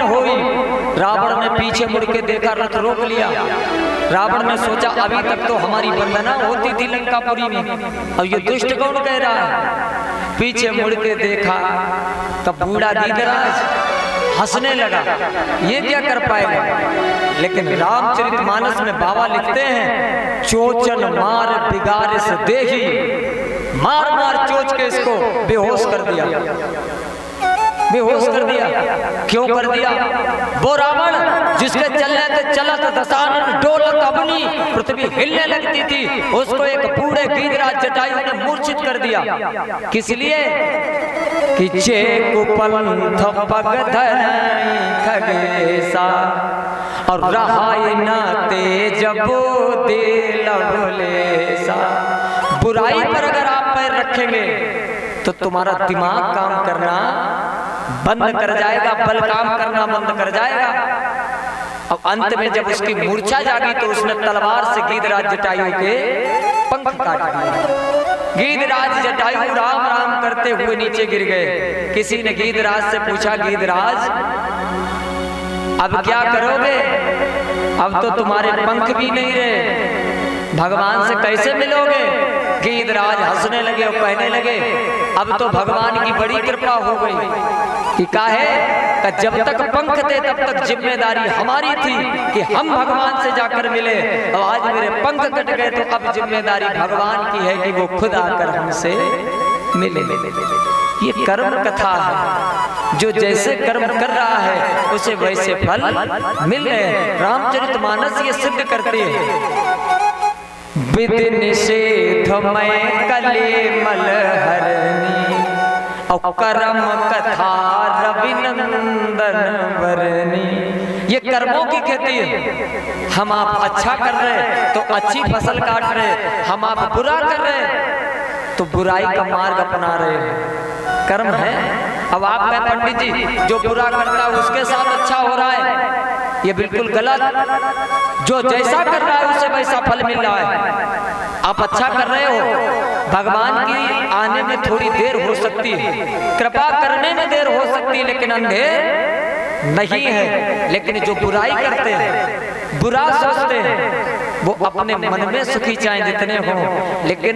हुई। रावण ने पीछे मुड़ के देखा, रथ रोक लिया। रावण ने सोचा अभी तक तो हमारी वंदना होती थी लंकापुरी में, अब ये दुष्ट कौन कह रहा है। पीछे मुड़ के देखा तब बूढ़ा गीधराज हंसने लगा, ये क्या कर पाएगा। लेकिन रामचरितमानस में बाबा लिखते हैं, चोचन मार बिगारिस देही, मार मार चोच के इसको बेहोश कर दिया। बेहोश कर दिया। क्यों कर दिया? वो रावण जिसके चलने से चलत दशानन डोलत अबनी पृथ्वी हिलने लगती थी, उसको एक बूढ़े गीधराज जटायु ने मूर्छित कर दिया। किस लिए? कि चेकुपंथ पगधरई खगेसा और रहाई न तेज बोते लवलेसा। बुराई पर अगर आप पैर रखेंगे तो तुम्हारा दिमाग काम करना बंद कर जाएगा, बल काम करना बंद कर जाएगा। अब अंत में जब उसकी मूर्छा जागी तो उसने तलवार से गीधराज जटायु के पंख काट दिए। गीधराज जटायु राम राम करते हुए नीचे गिर गए। किसी ने गीधराज से पूछा, गीधराज अब क्या करोगे? अब तो तुम्हारे पंख भी नहीं रहे, भगवान से कैसे मिलोगे? गीधराज हंसने लगे और कहने लगे, अब तो भगवान की बड़ी कृपा हो गई कि काहे कि जब तक पंख थे तब तक जिम्मेदारी हमारी थी कि हम भगवान से जाकर मिले, और आज मेरे पंख कट गए तो अब जिम्मेदारी भगवान की है कि वो खुद आकर हमसे मिले। ये कर्म कथा है, जो जैसे कर्म कर रहा है उसे वैसे फल मिल रहे हैं। रामचरितमानस ये सिद्ध करते हैं। विधि निषेध में कले मलहरनी और कर्म कथा रविनंदन वरनी। ये कर्मों की खेती है। हम आप अच्छा कर रहे तो अच्छी फसल काट रहे, हम आप बुरा कर रहे तो बुराई का मार्ग अपना रहे हैं। कर्म है। अब आप कहें पंडित जी जो बुरा करता है उसके साथ अच्छा हो रहा है, ये बिल्कुल गलत। जो जैसा कर रहा है उसे वैसा फल मिल रहा है। आप अच्छा कर रहे हो, भगवान की आने में थोड़ी देर हो सकती है, कृपा करने में देर हो सकती है, लेकिन अंधेर नहीं है। लेकिन जो बुराई करते हैं, बुरा सोचते हैं, वो अपने मन में सुखी चाहे जितने हों, लेकिन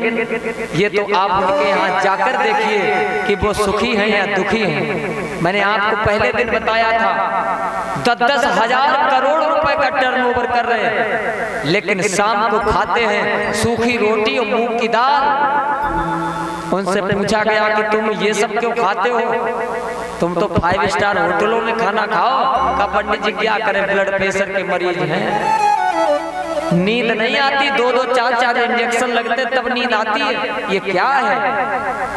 ये तो आप उनके यहाँ जाकर देखिए कि वो सुखी हैं या दुखी हैं। मैंने आपको पहले दिन बताया था 10-10 हजार करोड़ रुपए का टर्नओवर कर रहे हैं, लेकिन शाम को खाते हैं सूखी रोटी और मूंग की दाल। उनसे पूछा गया कि तुम ये सब क्यों खाते हो? तुम तो 5 स्टार होटलों में खाना खाओ। का पंडित जी क्या करें, ब्लड प्रेशर के मरीज हैं, नींद नहीं आती, 2-2 4-4 इंजेक्शन लगते तब नींद आती है। ये क्या है?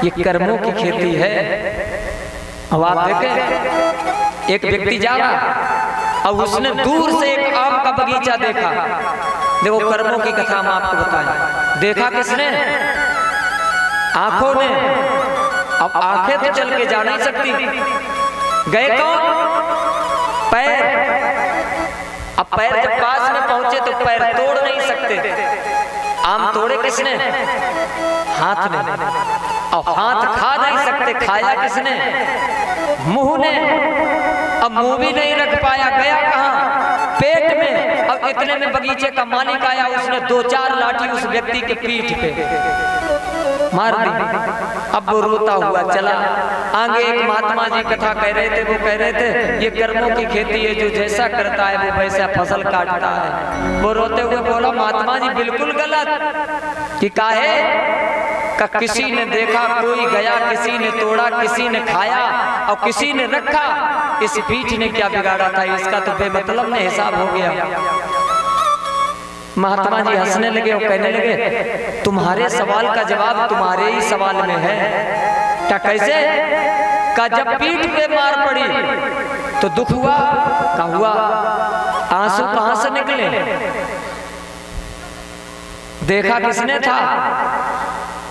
ये कर्मों की खेती है। अब आप देखें, एक व्यक्ति जा रहा और उसने दूर से एक आम का बगीचा देखा। देखो कर्मों की कथा हम आपको बताएं। देखा किसने? आंखों ने। अब आंखें तो चल के जा नहीं सकती, गए कौन? पैर। अब पैर जब पास में पहुंचे तो पैर तोड़ नहीं सकते। आम तोड़े किसने? हाथ ने। और हाथ खा नहीं सकते, खाया किसने? मुंह ने। अब मुंह भी नहीं रख पाया, गया कहां? पेट में। अब इतने में बगीचे का मालिक आया, उसने 2-4 लाठी उस व्यक्ति के पीठ पे मार दी। अब वो रोता हुआ चला। आगे एक महात्मा जी कथा कह रहे थे, वो कह रहे थे ये कर्मों की खेती है, जो जैसा करता है वो वैसा फसल काटता है। वो रोते हुए बोला, महात्मा जी बिल्कुल गलत। कि काहे? का किसी ने देखा, कोई गया, किसी ने तोड़ा, किसी ने खाया और किसी ने रखा। इस पीठ ने क्या बिगाड़ा था? इसका तो बेमतलब में हिसाब हो गया। महात्मा जी हंसने लगे और कहने लगे, तुम्हारे सवाल का जवाब तुम्हारे ही सवाल में है। क्या कैसे? का जब पीठ पे मार पड़ी तो दुख हुआ? का हुआ? आंसू कहां से निकले? देखा किसने था?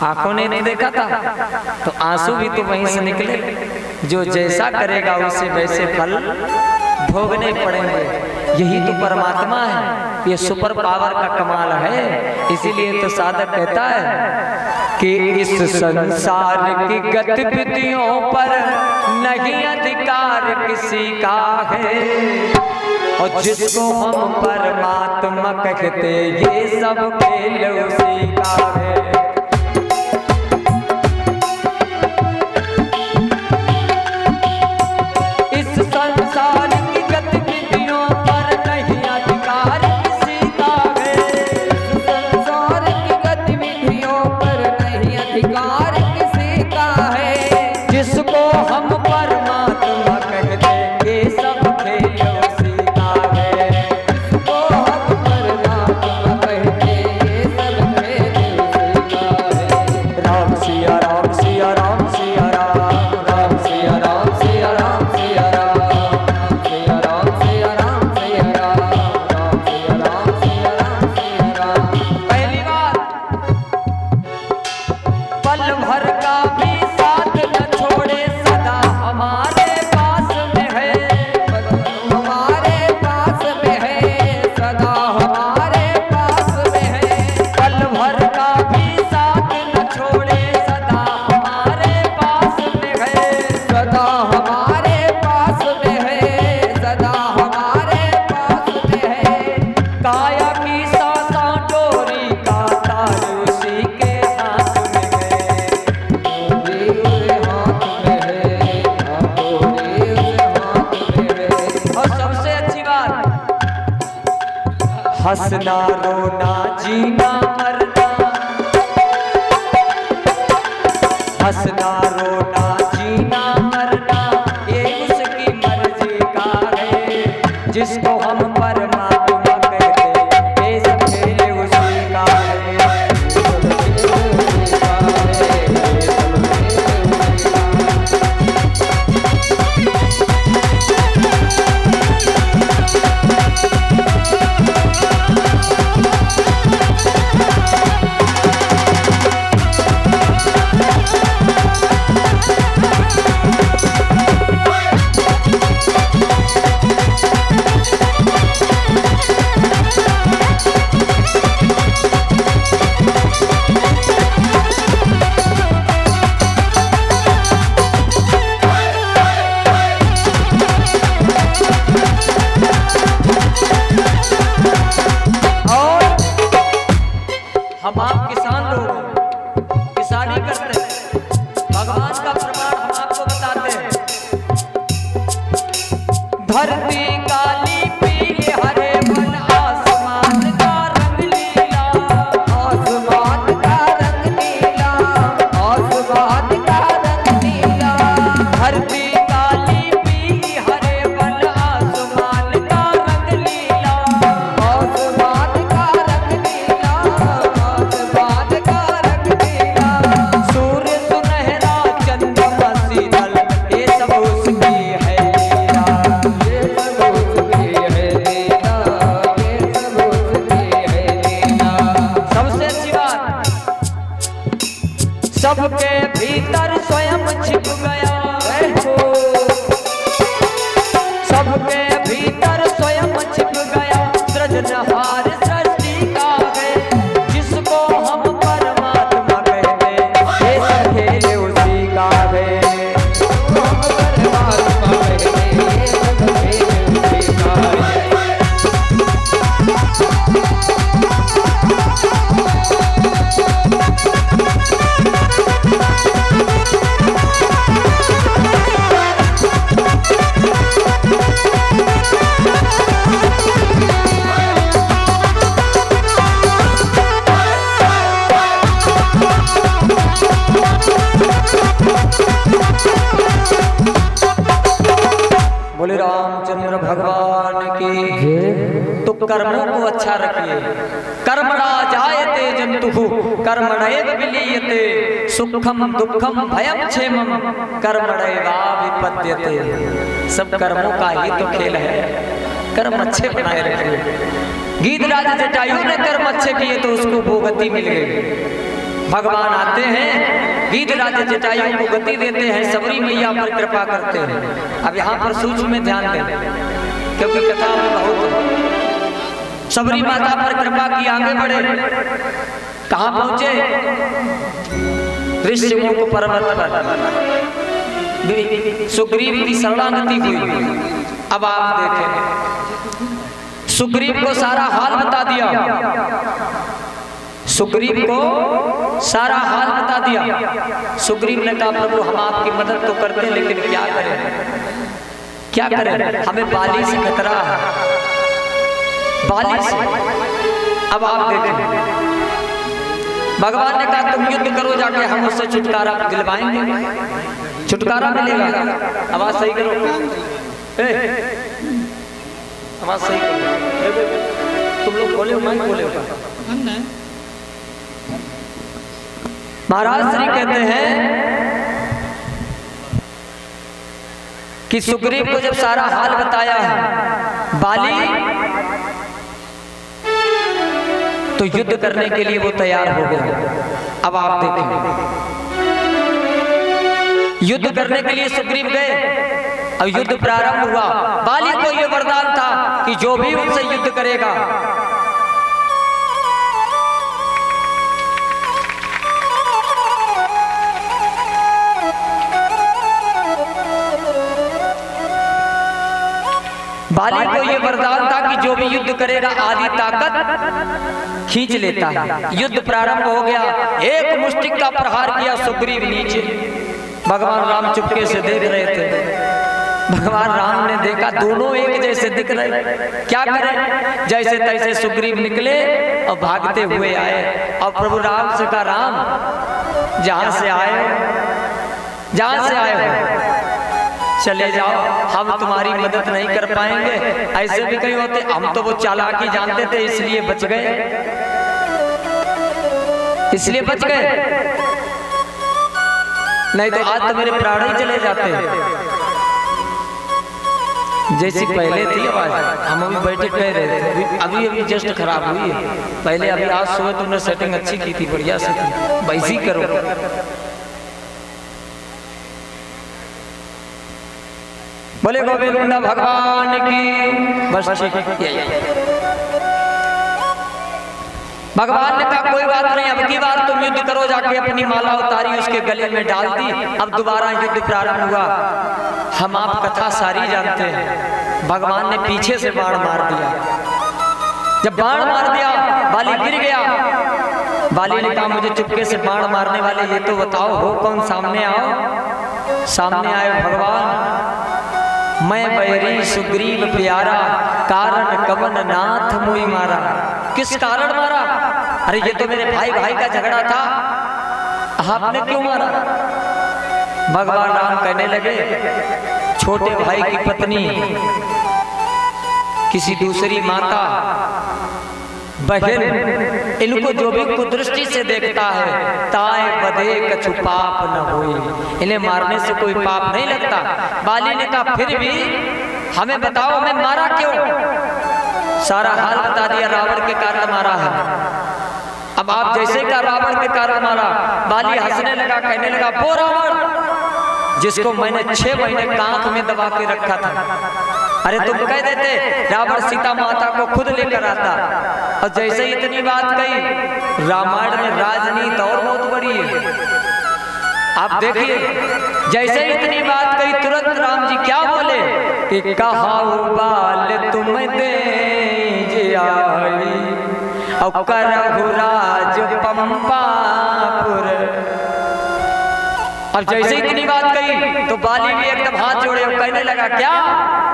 आंखों ने नहीं देखा था, तो आंसू भी तो वहीं से निकले। जो जैसा करेगा उसे वैसे फल भोगने पड़ेंगे। यही तो परमात्मा है, ये सुपर पावर का कमाल है। इसीलिए तो साधक कहता है कि इस संसार की गतिविधियों पर नहीं अधिकार किसी का है, और जिसको हम परमात्मा कहते ये सब खेल उसी का है। इस संसार की गतिविधियों पर नहीं अधिकार किसी का है, इस संसार की गतिविधियों पर नहीं अधिकार किसी का है, जिसको हम परमात्मा कहते ये सब खेल उसी का है। जिसको हम परमात्मा कहते ये सब खेल उसी का है। राम सिया राम सिया राम सिया राम, राम सिया राम सिया राम सिया राम, सिया राम सिया राम सिया राम, राम सिया राम सिया राम सिया राम। पहली बात, पल भर का भी साथ न छोड़े, सदा हमारे पास में है। हमारे पास में है, सदा हमारे पास में है। पल भर का भी साथ न छोड़े, सदा हमारे पास में है। सदा हमारे पास में है, सदा हमारे पास में है। काया की सांसा डोरी का तार उसी के हाथ में है। डोरी उसके हाथ में है, डोरी उसके हाथ में है। और सबसे अच्छी बात, हंसना रोना जीना मरना, हंसना रोना जीना मरना, ये उसकी मर्जी का है। जिसको हम परमात्मा कहते ये सब खेल उसी का है। और हम आप किसान लोग हैं, किसानी करते हैं, भगवान का प्रमाण हम आपको बताते हैं। धरती काली पीले हरे वन, आसमान का रंग नीला, आसमान का रंग नीला, आसमान का रंग नीला। धरती काली पीली हरे वन, आसमान का रंग नीला, आसमान का रंग नीला, आसमान का रंग नीला। सूर्य सुनहरा चंद्रमा शीतल, ये सब उसकी है लीला। ये सब उसकी है लीला, ये सब उसकी है लीला। सबसे अच्छी बात, सबके भीतर स्वयं छिप गया, सबके भीतर स्वयं छिप गया, सृजनहार सृष्टि का है। जिसको हम परमात्मा कहते ये सब खेल उसी का है। हम परमात्मा कहते ये सब खेल उसी का है। बोले रामचंद्र भगवान की। तो कर्मों को अच्छा रखिए। कर्मणा जायते जंतुः कर्मणैव विलीयते, सुखम दुखम भयम क्षेमम कर्मणैवाभिपद्यते। सब कर्मों का ही तो खेल है, कर्म अच्छे बनाए रखिए। गीधराज जटायु ने कर्म अच्छे किए तो उसको वो गति मिल गई। भगवान आते हैं, गीधराज जटायु को गति देते हैं, सबरी मैया पर कृपा करते हैं। अब यहाँ पर सूक्ष्म में ध्यान दें। क्योंकि कथा में बहुत सबरी माता पर कृपा की, आगे बढ़े। कहां पहुंचे? ऋषिमुख पर्वत पर सुग्रीव की शरणागति हुई। अब आप देखें, सुग्रीव को सारा हाल बता दिया, सुग्रीव को सारा हाल बता दिया। सुग्रीव ने कहा प्रभु हम आपकी मदद तो करते हैं, लेकिन क्या करें, क्या करें, हमें बाली से खतरा है, बाली से। अब आप देखें, भगवान ने कहा तुम युद्ध करो जाके, हम उससे छुटकारा दिलवाएंगे, छुटकारा मिलेगा। आवाज सही करो, आवाज सही करो, तुम लोग बोले हो, मैं बोले होगा। महाराज श्री कहते हैं कि सुग्रीव को जब सारा हाल बताया है बाली, तो युद्ध करने के लिए वो तैयार हो गया। अब आप देखें, युद्ध करने के लिए सुग्रीव गए। अब युद्ध प्रारंभ हुआ। बाली को यह वरदान था कि जो भी उनसे युद्ध करेगा, बाली को यह वरदान था कि जो भी युद्ध करेगा आदि ताकत खींच लेता है। युद्ध प्रारंभ हो गया। एक मुष्टिक का प्रहार किया सुग्रीव नीचे। भगवान राम चुपके से देख रहे थे। भगवान राम ने देखा दोनों एक जैसे दिख रहे, क्या करें, जैसे तैसे सुग्रीव निकले और भागते हुए आए। और प्रभु राम से कहा राम जहां से आए, जहां से आए हो चले जाओ, हम तुम्हारी मदद नहीं कर पाएंगे। ऐसे भी कहीं होते, हम तो वो चालाकी जानते थे इसलिए बच गए, इसलिए बच गए, नहीं तो आज तो मेरे प्राण ही चले जाते। जैसी पहले थी आवाज, हम अभी बैठे कह रहे थे, अभी अभी जस्ट खराब हुई है। पहले अभी आज सुबह तुमने सेटिंग अच्छी की थी, बढ़िया से थी, वैसी करो। बोले गोविंद भगवान की। बस ठीक है। भगवान ने कहा कोई बात नहीं, अब की बार तुम युद्ध करो जाके। अपनी माला उतारी, उसके गले में डाल दी। अब दोबारा युद्ध प्रारंभ हुआ। हम आप कथा सारी जानते हैं। भगवान ने पीछे से बाण मार दिया। जब बाण मार दिया, बाली गिर गया। बाली ने कहा मुझे चुपके से बाण मारने वाले ये तो बताओ हो कौन, सामने आओ। सामने आए भगवान। मैं बैरी सुग्रीव प्यारा, कारण कवन नाथ मुई मारा। किस कारण मारा? अरे ये तो मेरे भाई भाई का झगड़ा था, आपने क्यों मारा? भगवान राम कहने लगे छोटे भाई की पत्नी किसी दूसरी माता बहन, इनको जो भी कुदृष्टि से देखता है, ताए बधे कछु पाप न होई, इन्हें मारने से कोई पाप नहीं लगता। बाली ने कहा फिर भी हमें बताओ, हमें मारा क्यों? सारा हाल बता दिया, रावण के कारण मारा है। अब आप जैसे का रावण के कारण मारा। बाली हंसने लगा, कहने लगा वो रावण जिसको मैंने 6 महीने कांख में दबा के रखा था। अरे तुम कह देते रावण सीता माता को खुद लेकर आता। और जैसे इतनी बात कही, रामायण में राजनीति और बहुत बड़ी है। आप देखिए, जैसे इतनी बात कही तुरंत राम जी क्या बोले कि कहाऊ बाल तुम दे आई और करहु राज पंपापुर। अब जैसे इतनी बात कही तो बाली भी एकदम हाथ जोड़े और कहने लगा क्या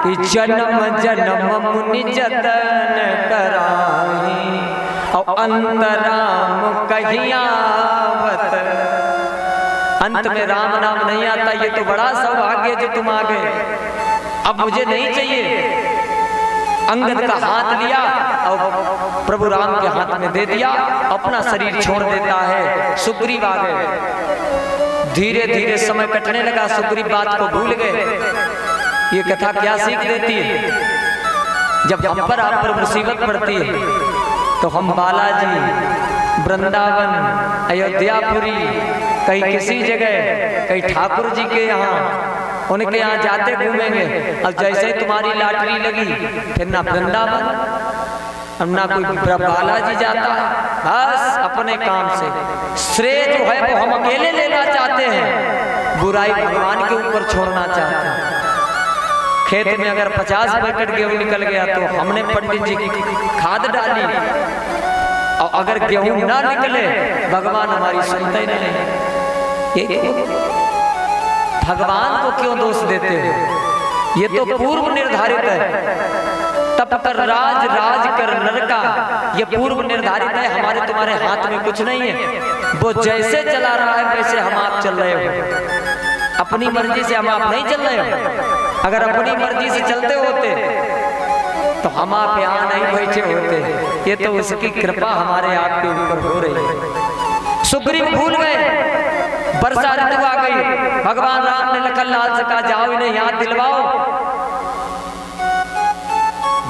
कि जन्म जन्म मुनि जतन कराई और अंतराम कहियावत। अंत में राम नाम नहीं आता, ये तो बड़ा सौभाग्य जो तुम आ गए। अब मुझे नहीं चाहिए। अंगद का हाथ लिया और प्रभु राम के हाथ में दे दिया, अपना शरीर छोड़ देता है। सुग्रीव आ गए। धीरे धीरे समय कटने लगा, सुग्रीव बात को भूल गए। ये कथा क्या सीख देती है? जब हम पर आप पर मुसीबत पड़ती है तो हम बालाजी, वृंदावन, अयोध्यापुरी, कहीं किसी जगह, कहीं ठाकुर जी के यहाँ उनके यहाँ जाते घूमेंगे। अब जैसे ही तुम्हारी लॉटरी लगी फिर ना वृंदावन, अब ना कोई बालाजी जाता है, बस अपने काम से। श्रेय जो है वो हम अकेले लेना चाहते हैं, बुराई भगवान के ऊपर छोड़ना चाहते हैं। खेत में अगर 50 पैकेट गेहूं निकल गया तो हमने पंडित जी की खाद डाली, और अगर गेहूं ना निकले भगवान हमारी सुनते ही नहीं। ये भगवान को क्यों दोष देते हो? ये तो पूर्व निर्धारित है। तप कर राज, राज कर नरका, ये पूर्व निर्धारित है। हमारे तुम्हारे हाथ में कुछ नहीं है। वो जैसे चला रहा है वैसे हम आप चल रहे हो। अपनी मर्जी से हम आप नहीं चल रहे हो। अगर अपनी मर्जी से चलते होते तो हम आप यहाँ नहीं बैठे होते। ये तो उसकी कृपा हमारे आपके ऊपर हो रही है। सुग्रीव भूल गए, वर्षा ऋतु आ गई। भगवान राम ने लखन लाल से कहा जाओ इन्हें याद दिलवाओ।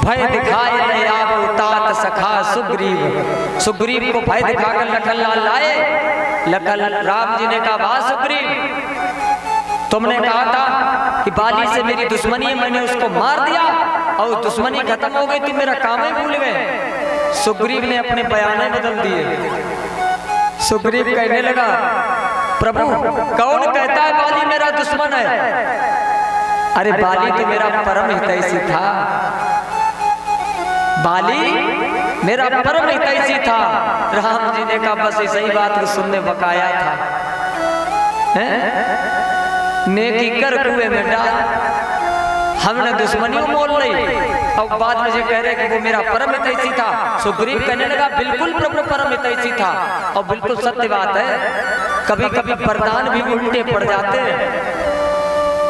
भय दिखाए ले आवो तात सखा सुग्रीव। सुग्रीव को भय दिखाकर लखन लाल लाए। लखन राम जी ने कहा वाह सुग्रीव, तुमने कहा था कि बाली से मेरी दुश्मनी है, मैंने उसको मार दिया और दुश्मनी खत्म हो गई, तुम मेरा काम ही भूल गए। सुग्रीव ने अपने बयाने बदल दिए। सुग्रीव कहने लगा प्रभु कौन कहता है बाली मेरा दुश्मन है? अरे बाली तो मेरा परम हितैषी था। बाली मेरा परम हितैषी था। राम जी ने कहा बस इसी बात को सुनने बकाया था। नेकी कर कुएं में डाल, हमने दुश्मनियों मोल ली और बाद में ये कह रहे कि वो मेरा परम हितैषी था। सुग्रीव कहने लगा बिल्कुल प्रभु परम हितैषी था, और बिल्कुल सत्य बात है। कभी कभी वरदान भी उल्टे पड़ जाते हैं।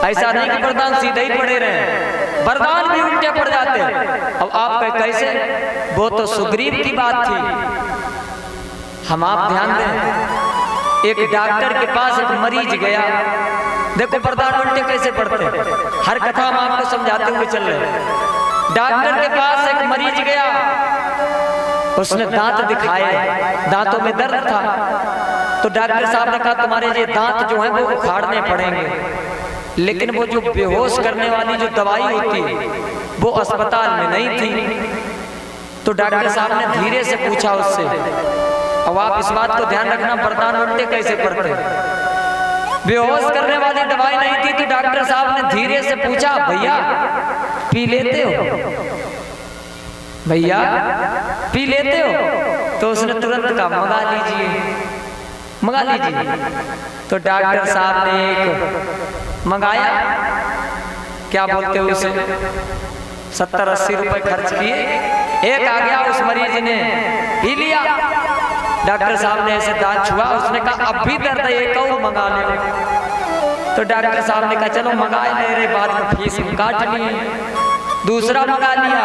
ऐसा नहीं कि वरदान सीधे ही पड़े रहे, वरदान भी उल्टे पड़ जाते हैं। अब आप कहे कैसे? वो तो सुग्रीव की बात थी। हम आप ध्यान दें, एक डॉक्टर के पास एक मरीज गया। देखो वरदान उल्टे कैसे पड़ते हैं, हर कथा हम आपको समझाते हुए चल रहे हैं। डॉक्टर के पास एक मरीज गया, उसने दांत दिखाए, दांतों में दर्द था। तो डॉक्टर साहब ने कहा तुम्हारे ये दांत जो हैं वो उखाड़ने पड़ेंगे, लेकिन वो जो बेहोश करने वाली जो दवाई होती है वो अस्पताल में नहीं थी। तो डॉक्टर साहब ने धीरे से पूछा उससे। अब आप इस बात को ध्यान रखना, वरदान उल्टे कैसे पड़ते हैं। बेहोश करने वाली दवाई नहीं थी तो डॉक्टर साहब ने धीरे से पूछा भैया पी लेते हो? भैया पी लेते हो? तो उसने तुरंत कहा मंगा लीजिए, मंगा लीजिए। तो डॉक्टर साहब ने एक मंगाया, क्या बोलते हो उसे, 70-80 रुपए खर्च किए। एक आ गया, उस मरीज ने पी लिया। डॉक्टर साहब ने ऐसे दांत छुआ, उसने कहा अब भी दर्द है, एक और मंगा ले। तो डॉक्टर साहब ने कहा चलो मंगाए ले रहे, बाद में फीस काट लिए। दूसरा मंगा लिया,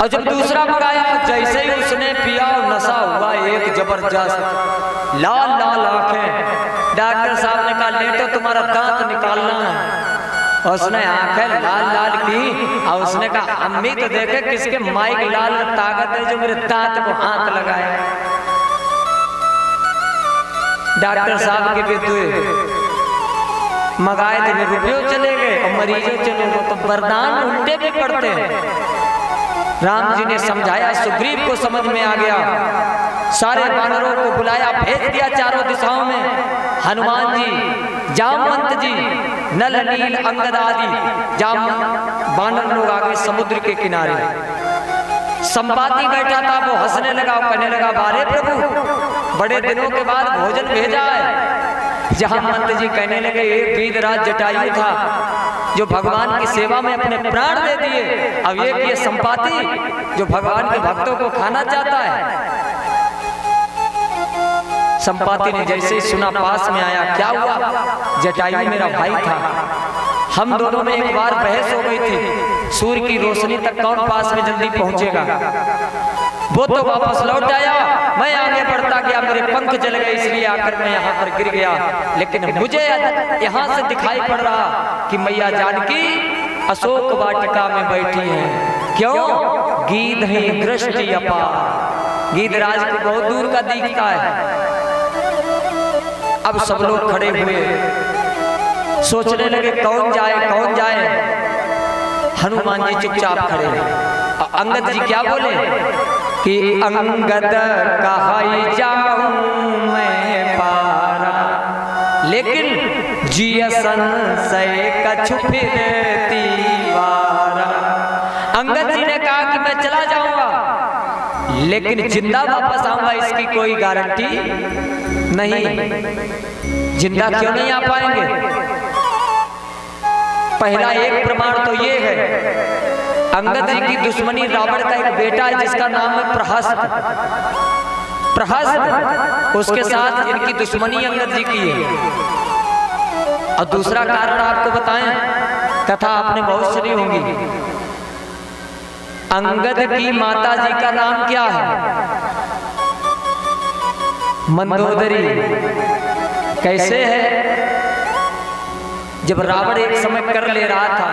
और जब दूसरा मंगाया जैसे ही उसने पिया और नशा हुआ एक जबरदस्त, लाल लाल आंखें। डॉक्टर साहब ने कहा लेटो तुम्हारा दांत निकालना है। उसने आंखें लाल लाल की और उसने कहा अम्मी तो देखे किसके माइक लाल ताकत है जो मेरे दांत को हाथ लगाए। डॉक्टर साहब के विरुद्ध मंगाए थे रुपयों चले गए और मरीजों चले गए। तो वरदान उल्टे भी पड़ते हैं। राम जी ने समझाया, सुग्रीव को समझ में आ गया। सारे वानरों को बुलाया, भेज दिया चारों दिशाओं में। हनुमान जी, जामवंत जी, नल नील अंगद आदि वानर लोग आ गए समुद्र के किनारे। संपाति बैठा था, वो हंसने लगा, कहने लगा बारे प्रभु बड़े दिनों के बाद भोजन भेजा है। जामवंत जी कहने लगे एक वीरराज जटायु था जो भगवान की सेवा में अपने प्राण दे दिए, अब एक ये संपाति जो भगवान के भक्तों को खाना चाहता है। संपाति ने जैसे ही सुना पास में आया, क्या हुआ? जटायु मेरा भाई था, हम दोनों में एक बार बहस हो गई थी, सूर्य की रोशनी तक कौन पास में जल्दी पहुंचेगा। वो तो वापस लौट आया, मैं आगे बढ़ता गया, मेरे पंख जल गए, इसलिए आकर मैं यहाँ पर गिर गया। लेकिन मुझे यहाँ से दिखाई पड़ रहा कि मैया जानकी अशोक वाटिका में बैठी हैं। क्यों? गीध है दृष्टि अपार, गीधराज को बहुत दूर का दिखता है। अब सब लोग खड़े हुए, सोचने लगे कौन जाए कौन जाए। हनुमान जी चुपचाप खड़े हैं। अंगद जी क्या बोले कि अंगद कहाई जाऊं मैं पारा, लेकिन जिय संशय कछु फिरती वारा। अंगद जी ने कहा कि मैं चला जाऊंगा लेकिन जिंदा वापस आऊंगा इसकी कोई गारंटी नहीं। जिंदा क्यों नहीं आ पाएंगे? पहला एक प्रमाण तो ये है, अंगद जी की दुश्मनी रावण का एक बेटा है जिसका नाम है प्रहस्त। प्रहस्त उसके साथ इनकी दुश्मनी अंगद जी की है। और दूसरा कारण आपको बताएं, कथा आपने बहुत सुनी होगी। अंगद की माता जी का नाम क्या है? मंदोदरी। कैसे है? जब रावण एक समय कर ले रहा था,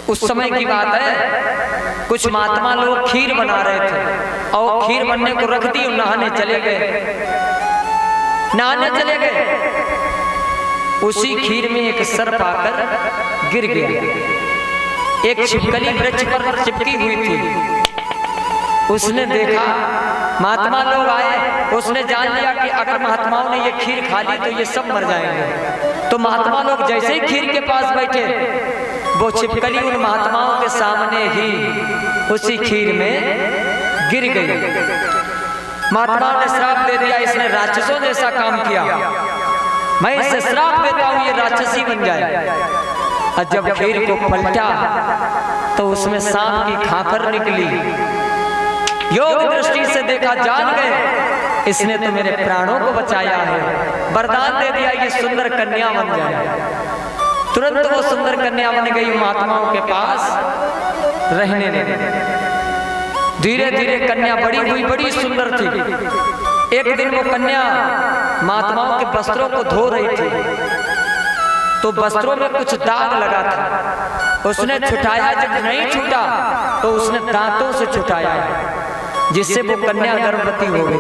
उस समय की बात है, कुछ महात्मा लोग खीर बना रहे थे और खीर बनने को रख दी, नहाने चले गए। नहाने चले गए, उसी खीर में एक सर्प आकर गिर गया। एक छिपकली वृक्ष पर चिपकी हुई थी। उसने देखा, महात्मा लोग आए, उसने जान लिया कि अगर महात्माओं ने ये खीर खा ली तो ये सब मर जाएंगे। तो महात्मा लोग जैसे ही खीर के पास बैठे, वो छिपकली उन महात्माओं के सामने ही उसी खीर में गिर गई। महात्मा ने श्राप दे दिया, इसने राक्षसों जैसा काम किया, मैं इसे श्राप देता हूं ये राक्षसी बन जाए। और जब खीर को पलटा तो उसमें सांप की खाकर निकली। योग दृष्टि से देखा, जान गए इसने तो मेरे प्राणों को बचाया है, वरदान दे दिया ये सुंदर कन्या बन जाए। तुरंत वो सुंदर कन्या बन गई, महात्माओं के पास रहने लगी। धीरे धीरे कन्या बड़ी हुई, बड़ी सुंदर थी। एक दिन वो कन्या महात्माओं के वस्त्रों को धो रही थी, तो वस्त्रों में कुछ दाग लगा था। उसने छुटाया, जब नहीं छूटा तो उसने दांतों से छुटाया, जिससे वो कन्या गर्भवती हो गई।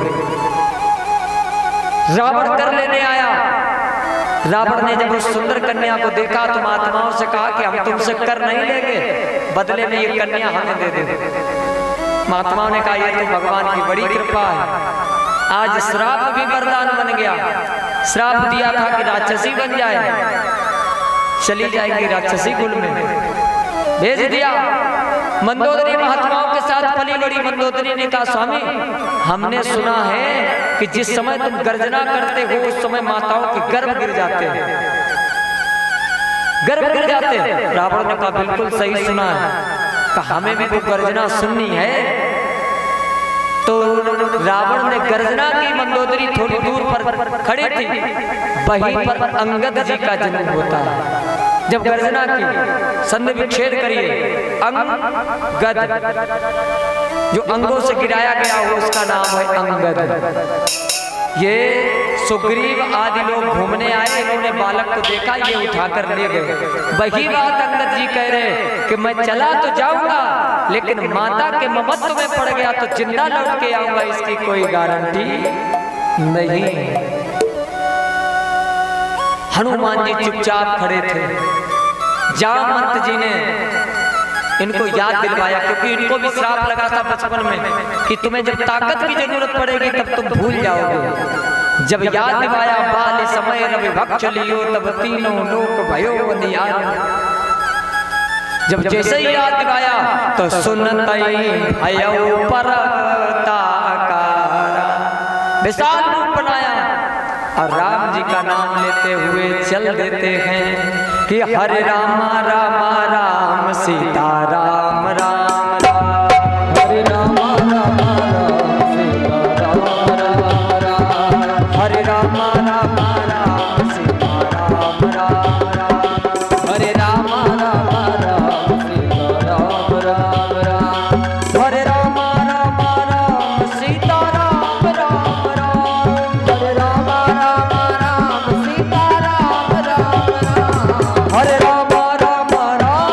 रावण कर लेने आया। रावण ने जब उस सुंदर कन्या को देखा तो महात्माओं से कहा कि हम तुमसे कर नहीं लेंगे, बदले में ये कन्या हमें दे दे। महात्माओं ने कहा ये तो भगवान की बड़ी कृपा है, आज श्राप भी वरदान बन गया। श्राप दिया था कि राक्षसी बन जाए, चली जाएगी राक्षसी कुल में, भेज दिया। मंदोदरी महात्माओं के साथ पली बड़ी। मंदोदरी ने कहा स्वामी, हमने सुना है कि जिस समय तुम गर्जना करते हो उस समय माताओं के गर्भ गिर जाते हैं, गर्भ गिर जाते हैं। रावण ने कहा बिल्कुल सही सुना है, कहा हमें भी वो गर्जना सुननी है। तो रावण ने गर्जना की। मंदोदरी थोड़ी दूर पर खड़ी थी, वहीं पर अंगद जी का जन्म होता है। जब गर्जना की, संधि विच्छेद करिए, अंगद, जो अंगों से गिराया गया हो उसका नाम है अंगद। ये सुग्रीव आदि लोग घूमने आए, इन्होंने बालक को देखा, ये उठाकर ले गए। वही बात अंगद जी कह रहे कि मैं चला तो जाऊंगा लेकिन माता के ममत्व में पड़ गया तो जिंदा लौट के आऊंगा, इसकी कोई गारंटी नहीं। हनुमान जी चुपचाप खड़े थे। जामवंत जी ने इनको याद दिलवाया, क्योंकि इनको भी श्राप लगा था बचपन में कि तुम्हें जब ताकत की जरूरत पड़ेगी तब तुम भूल जाओगे। जब याद दिलवाया, बाल समय रवि भक्ष लियो तब तीनों लोक भयो नियाल। जब जैसे ही याद दिलवाया तो सुनतई भयो परताकारा, विशाल रूप बनाया और राम जी का नाम लेते हुए चल देते हैं कि हरे रामा रामा राम सीता राम राम राम, हरे रामा रामा राम सीता राम राम राम, हरे रामा रामा राम सीता राम राम राम, हरे रामा रामा राम सीता राम राम राम, हरे रामा रामा राम सीता राम राम राम, हरे रामा रामा राम सीता राम राम राम, हरे रामा रामा राम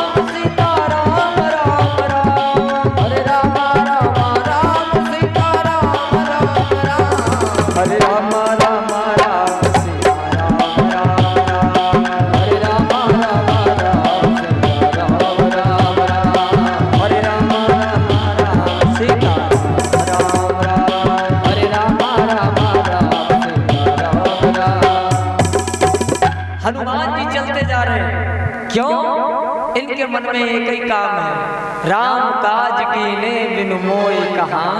के मन में एक ही काम है, राम काज कीने बिनु मोय कहाँ।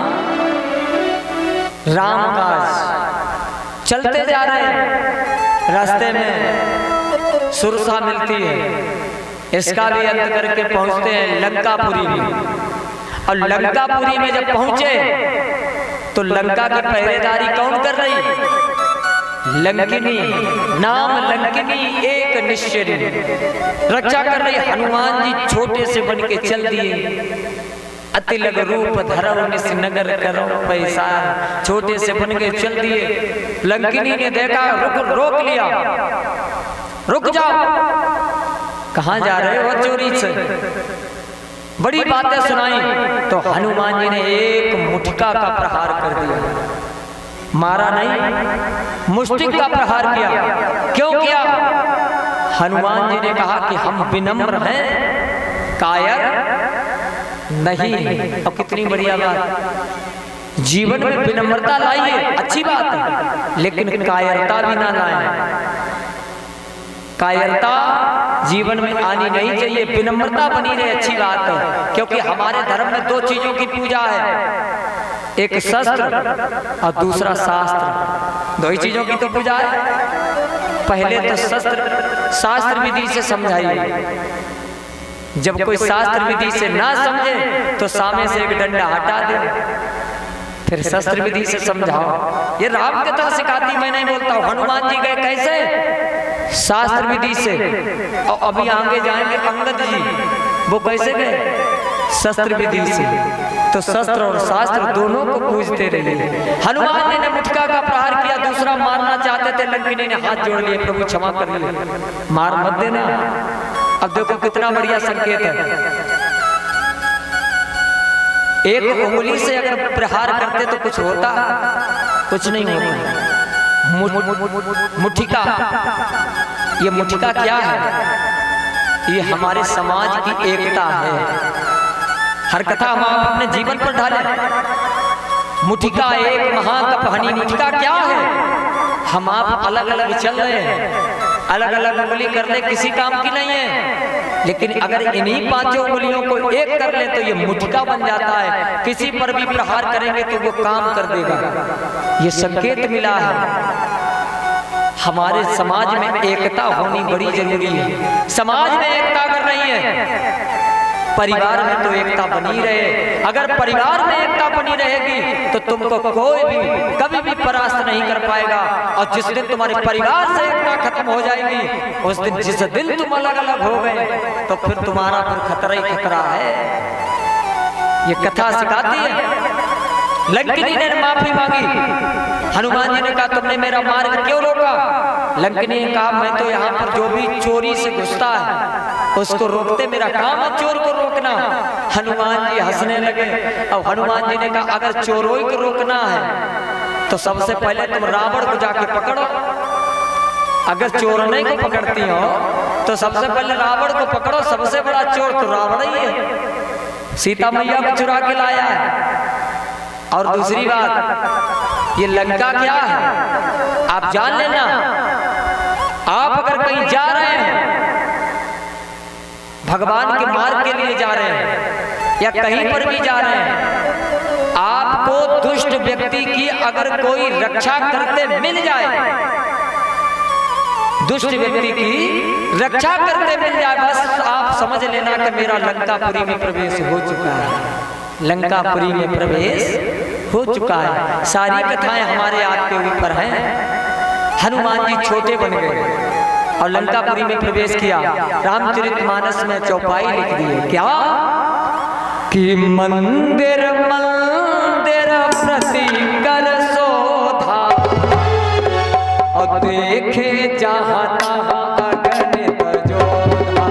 राम काज चलते जा रहे हैं, रास्ते में सुरसा मिलती है, इसका भी अंत करके पहुंचते हैं लंकापुरी में। और लंकापुरी में जब पहुंचे तो लंका की पहरेदारी कौन कर रही? लंकिनी, नाम लंकिनी एक निश्चरी रक्षा कर रही। हनुमान जी छोटे से बन के चल दिए, अति लग रूप धरव निस नगर करो पैसा, छोटे से बन के चल दिए। लंकिनी ने देखा, रोक लिया, रुक जाओ, कहाँ जा रहे हो चोरी से? बड़ी बातें सुनाई तो हनुमान जी ने एक मुठका का प्रहार कर दिया। मारा नहीं, मुष्टिक का प्रहार किया। क्यों किया? हनुमान जी ने कहा कि हम विनम्र हैं, कायर नहीं। और कितनी बढ़िया बात, जीवन में विनम्रता लाइए, अच्छी बात है, लेकिन कायरता भी ना लाए। कायरता जीवन में आनी नहीं चाहिए, विनम्रता बनी रहे, अच्छी बात है। क्योंकि हमारे धर्म में दो चीजों की पूजा है, एक शस्त्र और दूसरा शास्त्र। दो ही चीजों की तो पूजा है। पहले तो शास्त्र विधि से समझाइए, जब कोई शास्त्र विधि से ना समझे तो सामने से एक डंडा हटा दे, फिर शस्त्र विधि से समझाओ। ये राम कथा सिखाती, मैं नहीं बोलता हूँ। हनुमान जी गए कैसे? शास्त्र विधि से। और अभी आगे जाएंगे अंगद जी, वो कैसे गए? शस्त्र विधि से। तो शस्त्र और शास्त्र दोनों को पूजते रहिए। हनुमान जी ने मुठका का प्रहार किया, दूसरा मारना चाहते थे, लंकिनी ने हाथ जोड़ लिए, प्रभु क्षमा कर लिए, मार मत देना। अब देखो कितना बढ़िया संकेत है, एक उंगली से अगर प्रहार करते तो कुछ होता? कुछ नहीं होता। मुठिका, ये मुठिका क्या है? ये हमारे समाज की एकता है। हर कथा हम अपने जीवन पर ढाले। मुठिका एक महाकपहनी। मुठिका क्या है? हम आप अलग अलग चल रहे हैं, अलग अलग उंगली कर ले, किसी काम की नहीं है, लेकिन अगर इन्हीं पांचों उंगलियों को एक कर ले तो ये मुठिका बन जाता है। किसी पर भी प्रहार करेंगे तो वो काम कर देगा। ये संकेत मिला है। हमारे समाज में एकता होनी बड़ी जरूरी है। समाज में एकता अगर नहीं है, परिवार में तो एकता बनी रहे। अगर परिवार में एकता बनी रहेगी तो तुमको कोई भी कभी भी परास्त नहीं कर पाएगा। और जिस दिन तुम्हारे परिवार से एकता खत्म हो जाएगी, उस दिन जिस दिन तुम अलग अलग हो गए तो फिर तुम्हारा फिर खतरा ही खतरा है। ये कथा सिखाती है। लंकिनी ने माफी मांगी, हनुमान जी ने कहा तुमने मेरा मार्ग क्यों रोका? लंकिनी ने कहा मैं तो यहाँ पर जो भी चोरी से घुसता है उसको रोकते मेरा काम है, चोर को रोकना। हनुमान जी हंसने लगे। अब हनुमान जी ने कहा अगर चोरों को रोकना है तो सबसे पहले तुम रावण को जाके पकड़ो। अगर चोरने को पकड़ती हो तो सबसे पहले रावण को पकड़ो, सबसे बड़ा चोर तो रावण ही है। सीता मैया को चुरा के लाया है। और दूसरी बात, ये लंका क्या है आप जान लेना। आप अगर कहीं जा रहे हैं, भगवान के मार्ग के लिए जा रहे हैं या कहीं पर भी जा रहे हैं, आपको दुष्ट व्यक्ति की अगर कोई रक्षा करते मिल जाए, दुष्ट व्यक्ति की रक्षा करते मिल जाए, बस आप समझ लेना कि मेरा लंकापुरी में प्रवेश हो चुका है। लंकापुरी में प्रवेश हो चुका है। सारी कथाएं हमारे आपके ऊपर हैं। हनुमान जी छोटे बन गए और लंकापुरी में प्रवेश किया। रामचरितमानस में चौपाई लिख दी है क्या कि मंदिर मंदिर प्रति कर शोभा और देखे जहाँ तहाँ अगणित जोधा।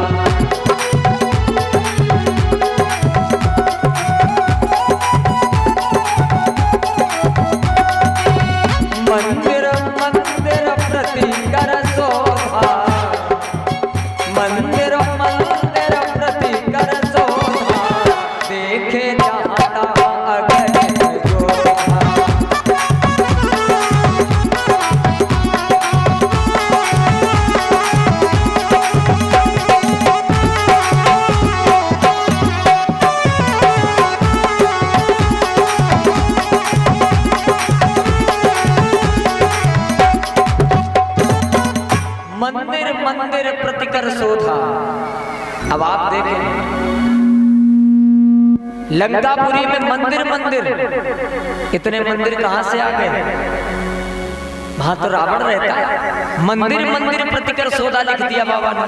मंदिर मंदिर प्रति कर शोभा, मंदिर मंदिर प्रति कर शोभा, देखे जहाँ तहाँ अगणित जोधा। अब आप देखें लंकापुरी में मंदिर मंदिर, इतने मंदिर कहां से आ गए? वहां तो रावण रहता है। मंदिर मंदिर प्रतिकर सौदा लिख दिया बाबा ने।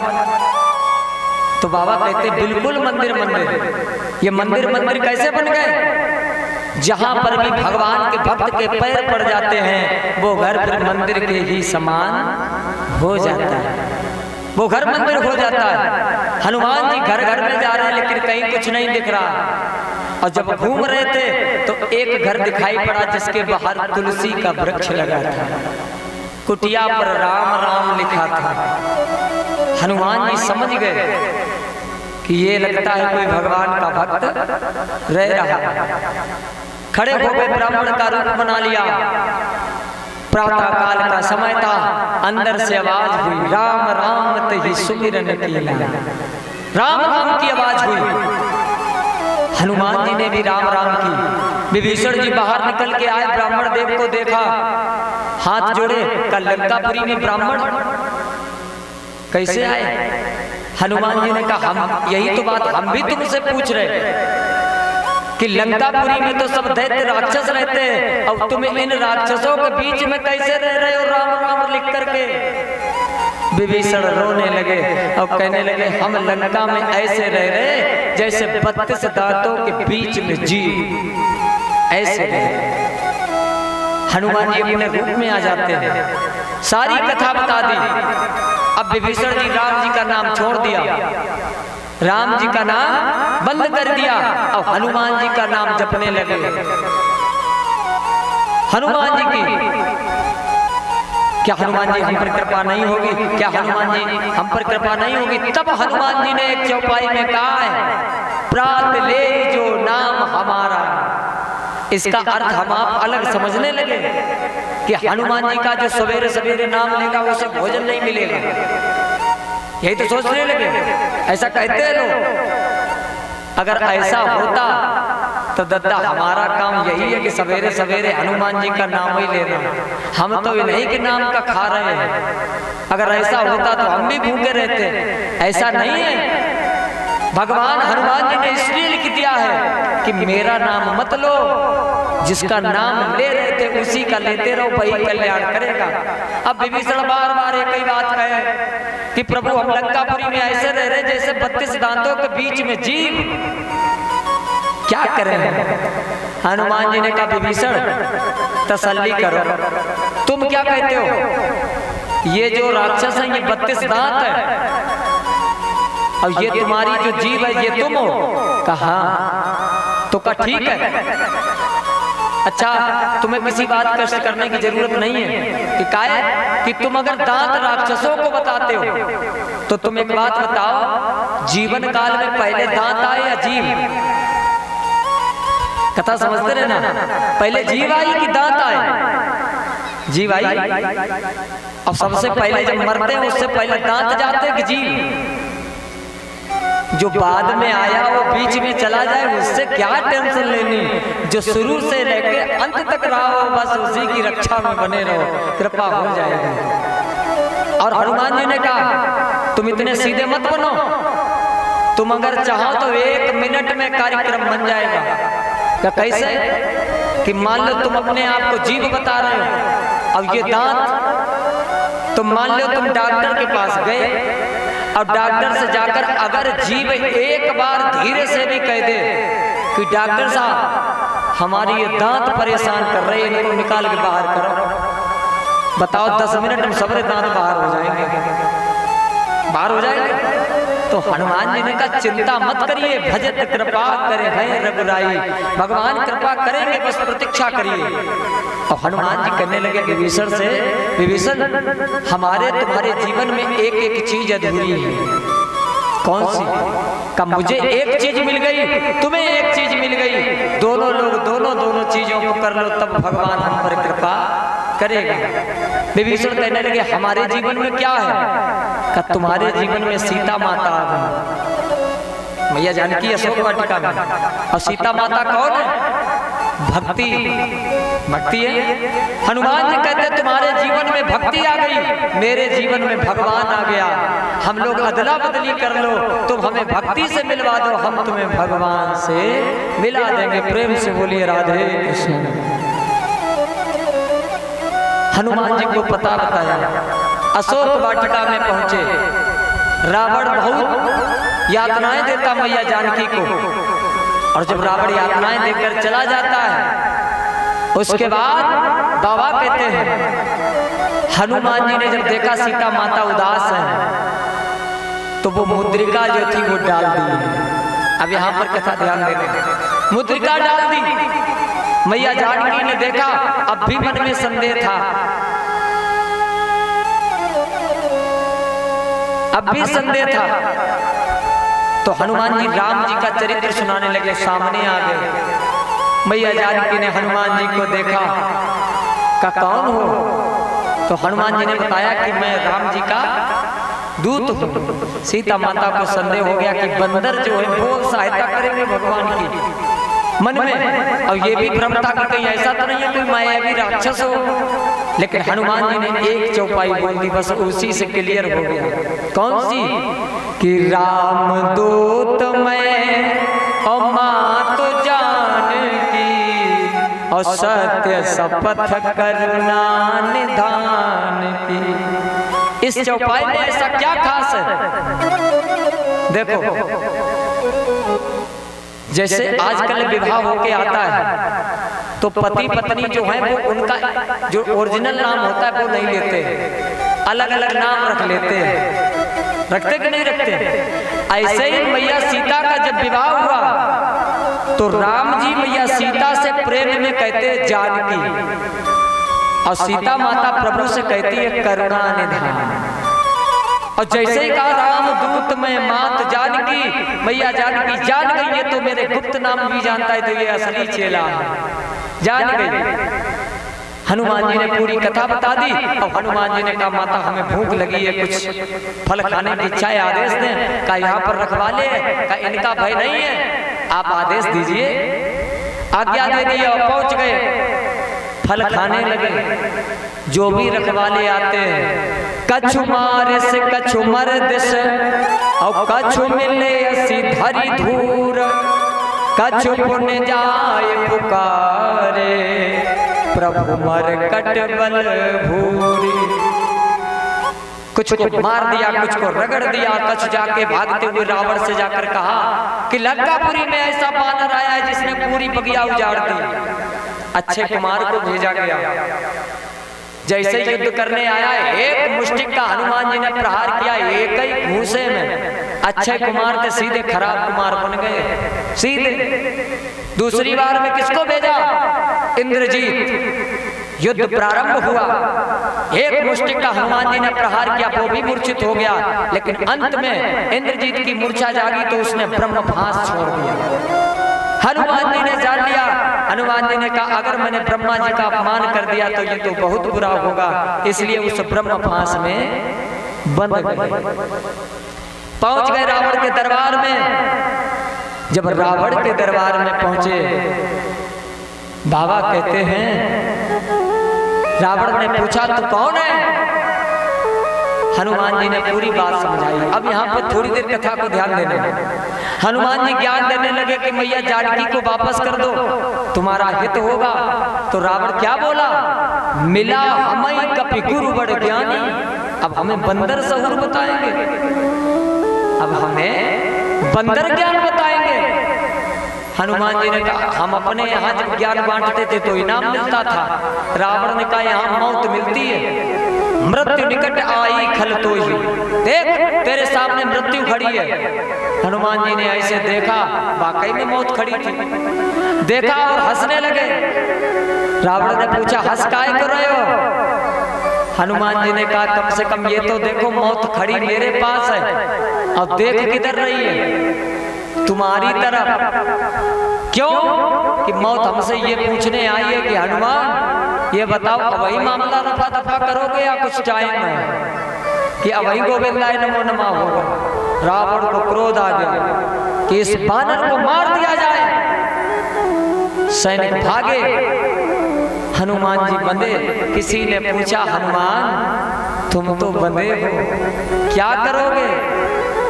तो बाबा कहते बिल्कुल मंदिर मंदिर। ये मंदिर मंदिर कैसे बन गए? जहां पर भी भगवान के भक्त के पैर पड़ जाते हैं वो घर फिर मंदिर के ही समान हो जाता है, वो घर मंदिर हो जाता है। हनुमान जी घर घर में जा रहे हैं लेकिन कहीं कुछ नहीं दिख रहा। और जब घूम रहे थे तो एक घर दिखाई पड़ा जिसके बाहर तुलसी का वृक्ष लगा था, कुटिया पर राम राम लिखा था। हनुमान जी समझ गए कि ये लगता है कोई भगवान का भक्त रह रहा है। खड़े हो गए, ब्राह्मण का रूप बना लिया। प्रातः काल का समय था, अंदर से आवाज हुई राम राम ते ही सुमिरन कीना। राम राम की आवाज हुई। हनुमान जी ने भी राम राम की। विभीषण जी बाहर निकल के आए, ब्राह्मण देव को देखा, हाथ जोड़े, कल लंकापुरी में ब्राह्मण कैसे आए? हनुमान जी ने कहा हम यही तो बात हम भी तुमसे पूछ रहे कि लंकापुरी में तो सब दैत्य राक्षस रहते हैं और तुम इन राक्षसों के बीच में कैसे रह रहे हो राम राम लिख करके? विभीषण रोने लगे और कहने लगे हम लंका में ऐसे रह रहे जैसे 32 दांतों के बीच में जीव ऐसे रहे। हनुमान जी अपने रूप में आ जाते हैं, सारी कथा बता दी। अब विभीषण जी राम जी का नाम छोड़ दिया, राम जी का नाम बंद कर दिया और हनुमान जी का नाम जपने लगे। हनुमान जी की क्या हनुमान जी हम पर कृपा नहीं होगी? क्या हनुमान जी हम पर कृपा नहीं होगी? तब हनुमान जी ने एक चौपाई में कहा है प्रात ले जो नाम हमारा। इसका अर्थ हम आप अलग समझने लगे कि हनुमान जी का जो सवेरे सवेरे नाम लेगा उसे भोजन नहीं मिलेगा, यही तो सोचने लगे। ऐसा कहते हैं लोग। अगर ऐसा होता तो दद्दा हमारा काम यही है कि सवेरे सवेरे हनुमान जी का नाम ही लेना, हम तो इन्हीं के नाम का खा रहे हैं। अगर ऐसा होता तो हम भी भूखे रहते। ऐसा नहीं है। भगवान हनुमान जी ने इसलिए लिख दिया है कि मेरा नाम मत लो, जिसका नाम ले रहे थे उसी का लेते रहो, वही कल्याण करेगा। अब विभीषण बार बार एक ही बात कहे कि प्रभु हम लंकापुरी में ऐसे रह रहे जैसे 32 दांतों के बीच में जीव, क्या करें? हनुमान जी ने कहा विभीषण तसल्ली करो, तुम क्या कहते हो? ये जो राक्षस है ये 32 दांत है और ये तुम्हारी जो जीव है ये तुम हो? कहा तो कहा ठीक है। अच्छा तुम्हें किसी बात कष्ट करने की जरूरत नहीं है कि काहे कि तुम अगर दांत राक्षसों को बताते हो तो तुम एक बात बताओ, जीवन काल में पहले दांत आए या जीव? कथा समझते रहे ना, पहले जीव आई कि दांत आए? जीव आई। और सबसे पहले जब मरते हैं उससे पहले दांत जाते कि जीव? जो बाद में आया वो बीच में चला जाए उससे क्या टेंशन लेनी, जो शुरू से लेके अंत तक रहा हो बस उसी की रक्षा में बने रहो, कृपा हो जाएगी। और हनुमान जी ने कहा तुम इतने सीधे मत बनो, तुम अगर चाहो तो 1 मिनट में कार्यक्रम बन जाएगा। क्या कैसे? कि मान लो तुम अपने आप को जीव बता रहे हो और ये दांत, तो मान लो तुम डॉक्टर के पास गए और डॉक्टर से जाकर अगर जीव एक बार धीरे से भी कह दे कि डॉक्टर साहब हमारी ये दांत परेशान कर रहे हैं, इनको निकाल के बाहर करो, बताओ 10 मिनट में सबरे दांत बाहर हो जाएंगे, बाहर हो जाएंगे। तो हनुमान जी ने कहा चिंता मत करिए, भजत कृपा करे है रघुराई, भगवान कृपा करेंगे, बस प्रतीक्षा करिए। और हनुमान जी कहने लगे विभीषण से, विभीषण हमारे तुम्हारे जीवन में एक एक चीज अधूरी है। कौन सी? का मुझे एक चीज मिल गई, तुम्हें एक चीज मिल गई, दोनों लोग दोनों चीजों को कर लो तब भगवान हम पर कृपा करेगा। विभीषण कहने लगे हमारे जीवन में क्या है? का तुम्हारे जीवन में सीता माता आ गई, मैया जानकी अशोक वाटिका में। और सीता माता कौन है? भक्ति भक्ति है। हनुमान जी कहते तुम्हारे जीवन में भक्ति आ गई, मेरे जीवन में भगवान आ गया, हम लोग अदला बदली कर लो, तुम हमें भक्ति से मिलवा दो, हम तुम्हें भगवान से मिला देंगे। प्रेम से बोलिए राधे कृष्ण। हनुमान जी को पता बताया, अशोक वाटिका में पहुंचे। रावण बहुत यातनाएं देता मैया जानकी को, और जब रावण यातनाएं देकर चला जाता है, उसके बाद बाबा कहते हैं हनुमान जी ने जब देखा सीता माता उदास है, तो वो मुद्रिका जो थी वो डाल दी। अब यहाँ पर कथा ध्यान देना, मुद्रिका डाल दी। मैया जानकी ने देखा, अब भी मन में संदेह था, अब भी संदेह था, तो हनुमान जी राम जी का चरित्र सुनाने लगे, सामने आ गए। मैया जानकी ने हनुमान जी को देखा, का कौन हो? तो हनुमान जी ने बताया कि मैं राम जी का दूत हूँ। सीता माता को संदेह हो गया कि बंदर जो है वो सहायता करेंगे भगवान की मन में, और ये भी भ्रम था कि कहीं ऐसा तो नहीं है कोई मायावी राक्षस हो। लेकिन हनुमान जी ने एक चौपाई बोल दी, बस उसी से क्लियर हो गया। कौन सी? कि राम दूत मैं और माँ तो जानकी, और सत्य शपथ करना निधान की। इस चौपाई में ऐसा क्या खास है? देखो, जैसे आजकल विवाह होके आता है तो पति पत्नी जो है वो उनका जो ओरिजिनल नाम होता है वो नहीं लेते, अलग अलग नाम रख लेते हैं। रखते कि नहीं रखते? ऐसे ही मैया सीता का जब विवाह हुआ तो राम जी मैया सीता से प्रेम में कहते हैं जानकी, और सीता माता प्रभु से कहती है करुणा निधान। और जैसे ही कहा राम दूत में मात जानकी, मैया जानकी जान गई, ये तो मेरे गुप्त नाम भी जानता है, तो ये असली चेला जान गई। हनुमान जी ने पूरी कथा बता दी, और हनुमान जी ने कहा माता हमें भूख लगी है, कुछ फल खाने की इच्छा है, आदेश दें। का यहाँ पर रखवाले, का इनका भय नहीं है, आप आदेश दीजिए। आज्ञा दे दी और पहुंच गए, फल खाने लगे। जो भी रखवाले आते हैं, कछु मारे से कछु मर्द से, और कछु मिले असी धरी धूर, कछु पुण्य जाए पुकारे, प्रभु मर कट बल भूरी। कुछ को मार दिया, कुछ को रगड़ दिया, कछ जाके भागते हुए रावण से जाकर कहा कि लंकापुरी में ऐसा बानर आया है जिसने पूरी बगिया उजाड़ दी। अच्छे कुमार को भेजा गया, जैसे युद्ध करने आया, एक मुष्टिक का हनुमान जी ने प्रहार किया, एक ही घूसे में अच्छे कुमार थे सीधे खराब कुमार बन गए सीधे। दूसरी बार में किसको भेजा? इंद्रजीत। युद्ध प्रारंभ हुआ, एक मुष्टिक का हनुमान जी ने प्रहार किया, वो भी मूर्छित हो गया, लेकिन अंत में इंद्रजीत की मूर्छा जागी तो उसने ब्रह्मभास छोड़ दिया। हनुमान जी ने जान लिया, हनुमान जी ने कहा अगर मैंने ब्रह्मा जी का अपमान कर दिया तो ये तो बहुत बुरा होगा, इसलिए उस ब्रह्मभास में बंद गए। पहुंच गए रावण के दरबार में। जब रावण के दरबार में पहुंचे, बाबा कहते हैं रावण ने पूछा तू कौन है? हनुमान जी ने पूरी बात समझाई। अब यहाँ पर थोड़ी देर कथा को ध्यान देना। हनुमान जी ज्ञान देने लगे कि मैया जानकी को वापस कर दो, तुम्हारा हित होगा। तो रावण क्या बोला? मिला हमें कपि गुरु बड़ ज्ञानी। अब हमें बंदर सहूर बताएंगे, अब हमें बंदर ज्ञान बताएंगे। हनुमान जी ने कहा हम अपने यहाँ जब ज्ञान बांटते थे तो इनाम मिलता था। रावण ने कहा यहाँ मौत मिलती है, मृत्यु निकट आई खल तो ही। देख तेरे सामने मृत्यु खड़ी है। हनुमान जी ने ऐसे देखा, वाकई में मौत खड़ी थी। देखा और हंसने लगे। रावण ने पूछा हंस काहे कर रहे हो? हनुमान जी ने कहा कम से कम ये तो देखो मौत खड़ी मेरे पास है और देख किधर रही है? तुम्हारी तरफ। क्यों? कि मौत हमसे ये पूछने आई है कि हनुमान ये बताओ वही मामला रफा दफा करोगे या कुछ टाइम है कि अवही गोविंदाय नमो नमः होगा। रावण को क्रोध आ गया कि इस बानर को मार दिया जाए। सैनिक भागे, हनुमान जी बंधे। किसी ने पूछा, हनुमान तुम तो बंधे हो, क्या करोगे?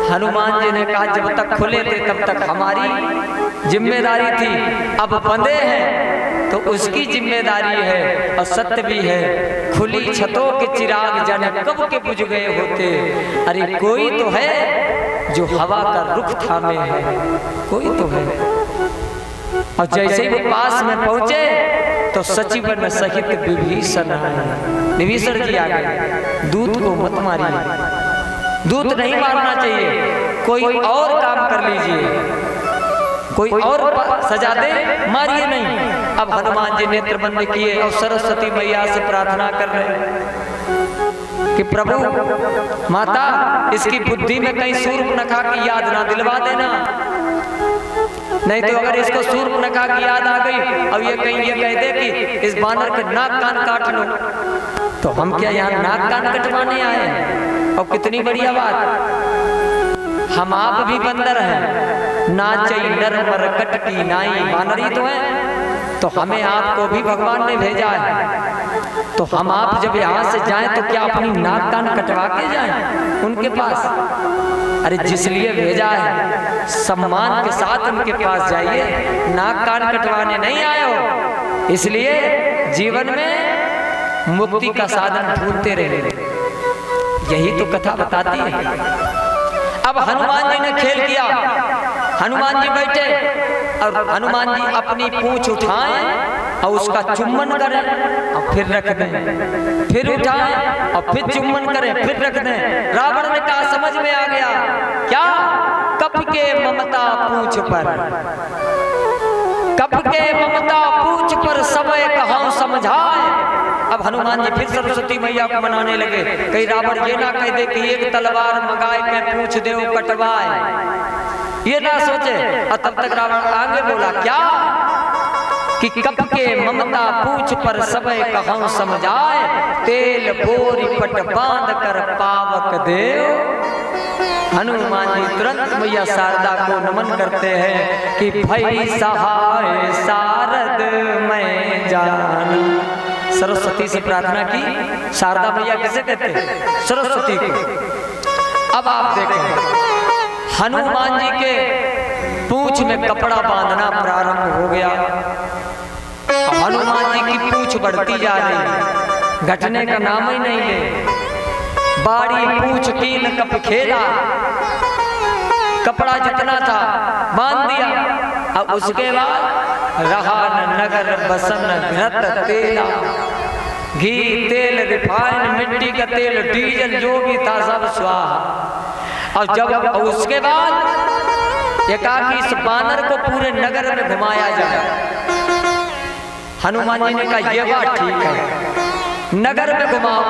हनुमान जी ने कहा, जब तक खुले थे तब तक हमारी जिम्मेदारी थी, अब बंधे हैं तो उसकी जिम्मेदारी है। और सत्य भी है, खुली छतों के चिराग जाने कब के बुझ गए होते। अरे कोई तो है जो हवा का रुख थामे है, कोई तो है। और जैसे ही वो पास में पहुंचे तो सचिवन सहित विभीषण आए। विभीषण जी आ गए, दूत को मत मारिए, दूत नहीं मारना चाहिए, कोई और काम कर लीजिए, कोई और सजा दे, मारिए नहीं। अब हनुमान जी नेत्र बंद किए और सरस्वती मैया से प्रार्थना कर रहे कि प्रभु माता, इसकी बुद्धि में कहीं शूर्पणखा की याद ना दिलवा देना, नहीं तो अगर इसको शूर्पणखा की याद आ गई और ये कहीं ये कह दे कि इस बानर के नाक कान काट लो, तो हम क्या यहाँ नाक कान कटवाने आए हैं? और कितनी बढ़िया बात, हम आप भी बंदर हैं, नाचई नर मरकट की नाई, बानर ही तो है, तो हमें आपको भी भगवान ने भेजा है। तो हम आप जब यहाँ से जाएं तो क्या अपनी नाक कान कटवा के जाएं उनके पास? अरे जिस लिए भेजा है सम्मान के साथ उनके पास जाइए, नाक कान कटवाने नहीं आए हो। इसलिए जीवन में मुक्ति का साधन ढूंढते रहे, यही तो कथा बताती है। अब हनुमान जी ने खेल किया, हनुमान जी बैठे और हनुमान जी अपनी पूंछ उठाएं और उसका चुम्बन करें और फिर रख दें, फिर उठाएं और फिर चुम्बन करें, फिर रख दें। रावण ने कहा, समझ में आ गया क्या? कप के ममता पूंछ पर, कप के ममता पूंछ पर समय कहां समझाए। अब हनुमान जी फिर सरस्वती मैया को मनाने लगे, कहीं रावण ये ना कह दे कि एक तलवार मंगाए के पूंछ दे कटवाए, ये ना सोचे। और तब तक रावण आगे बोला क्या कि कप के ममता पूछ पर समय कहां समझाए, तेल बोरी पट बांध कर पावक देव। हनुमान जी तुरंत मैया शारदा को नमन करते हैं कि भई सहाय शारद मैं जान। सरस्वती से प्रार्थना की, शारदा मैया किसे कहते हैं? सरस्वती को। अब आप देखें, हनुमान जी के पूंछ में कपड़ा बांधना प्रारंभ हो गया। हनुमान जी की पूंछ बढ़ती जा रही, घटने का नाम ही नहीं ले। बाड़ी पूंछ तीन कप खेला, कपड़ा जितना था बांध दिया। अब उसके बाद रहा नगर बसन घृत तेला, घी तेल रिफाइन मिट्टी का तेल डीजल जो भी था सब स्वाहा। और जब उसके बाद एकाकी इस बानर को पूरे नगर में घुमाया जाए। हनुमान जी ने कहा यह बात ठीक है, नगर में घुमाओ,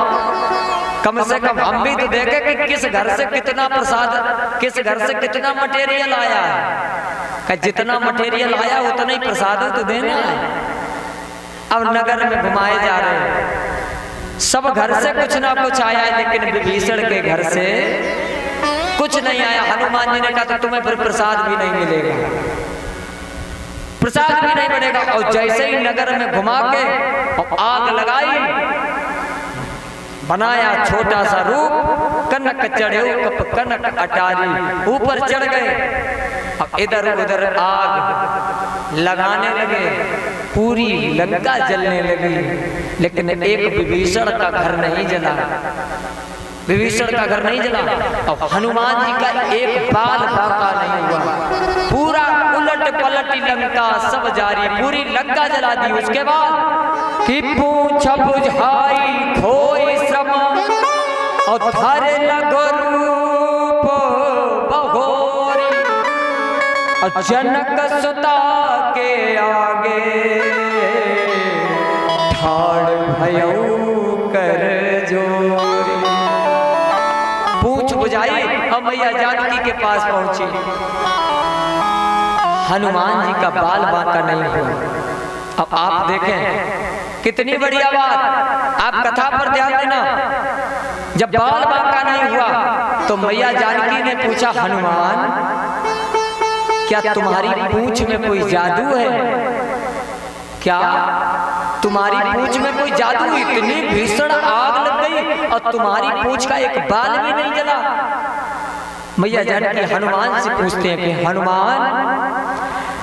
कम से कम हम भी तो देखें कि किस घर से कितना प्रसाद, किस घर से कितना मटेरियल आया है। जितना मटेरियल आया उतना ही प्रसाद तो देना है। अब नगर में घुमाए जा रहे हैं, सब घर से कुछ ना कुछ आया है, लेकिन विभीषण के घर से कुछ नहीं आया। हनुमान जी ने कहा तो तुम्हें फिर प्रसाद भी नहीं मिलेगा, प्रसाद भी नहीं बनेगा। और जैसे ही नगर में घुमा के और आग लगाई, बनाया छोटा सा रूप, कनक चढ़े कप कनक अटारी, ऊपर चढ़ गए। अब इधर उधर आग लगाने लगे, पूरी लंका जलने लगी, लेकिन एक विभीषण का घर नहीं जला, विभीषण का घर नहीं जला। और हनुमान जी का एक बाल बांका नहीं हुआ, पूरा उलट पलट लंका सब जारी, पूरी लंका जला दी। उसके बाद कि पूछ बुझाई खोई श्रम और धरे लगो रूप बहोरी, और जनक सुता के आगे ठाड़ भयऊ कर जोरी। पूछ बुझाई और मैया जानकी के पास पहुंची, हनुमान जी का बाल बांका नहीं हुआ। अब आप देखें कितनी बढ़िया बात, आप कथा पर ध्यान देना। जब बाल बांका नहीं हुआ तो मैया जानकी ने पूछा, हनुमान क्या तुम्हारी पूंछ में कोई जादू है? क्या तुम्हारी पूंछ में कोई जादू? इतनी भीषण आग लग गई और तुम्हारी पूंछ का एक बाल भी नहीं जला। मैया जानकी हनुमान से पूछते हैं कि हनुमान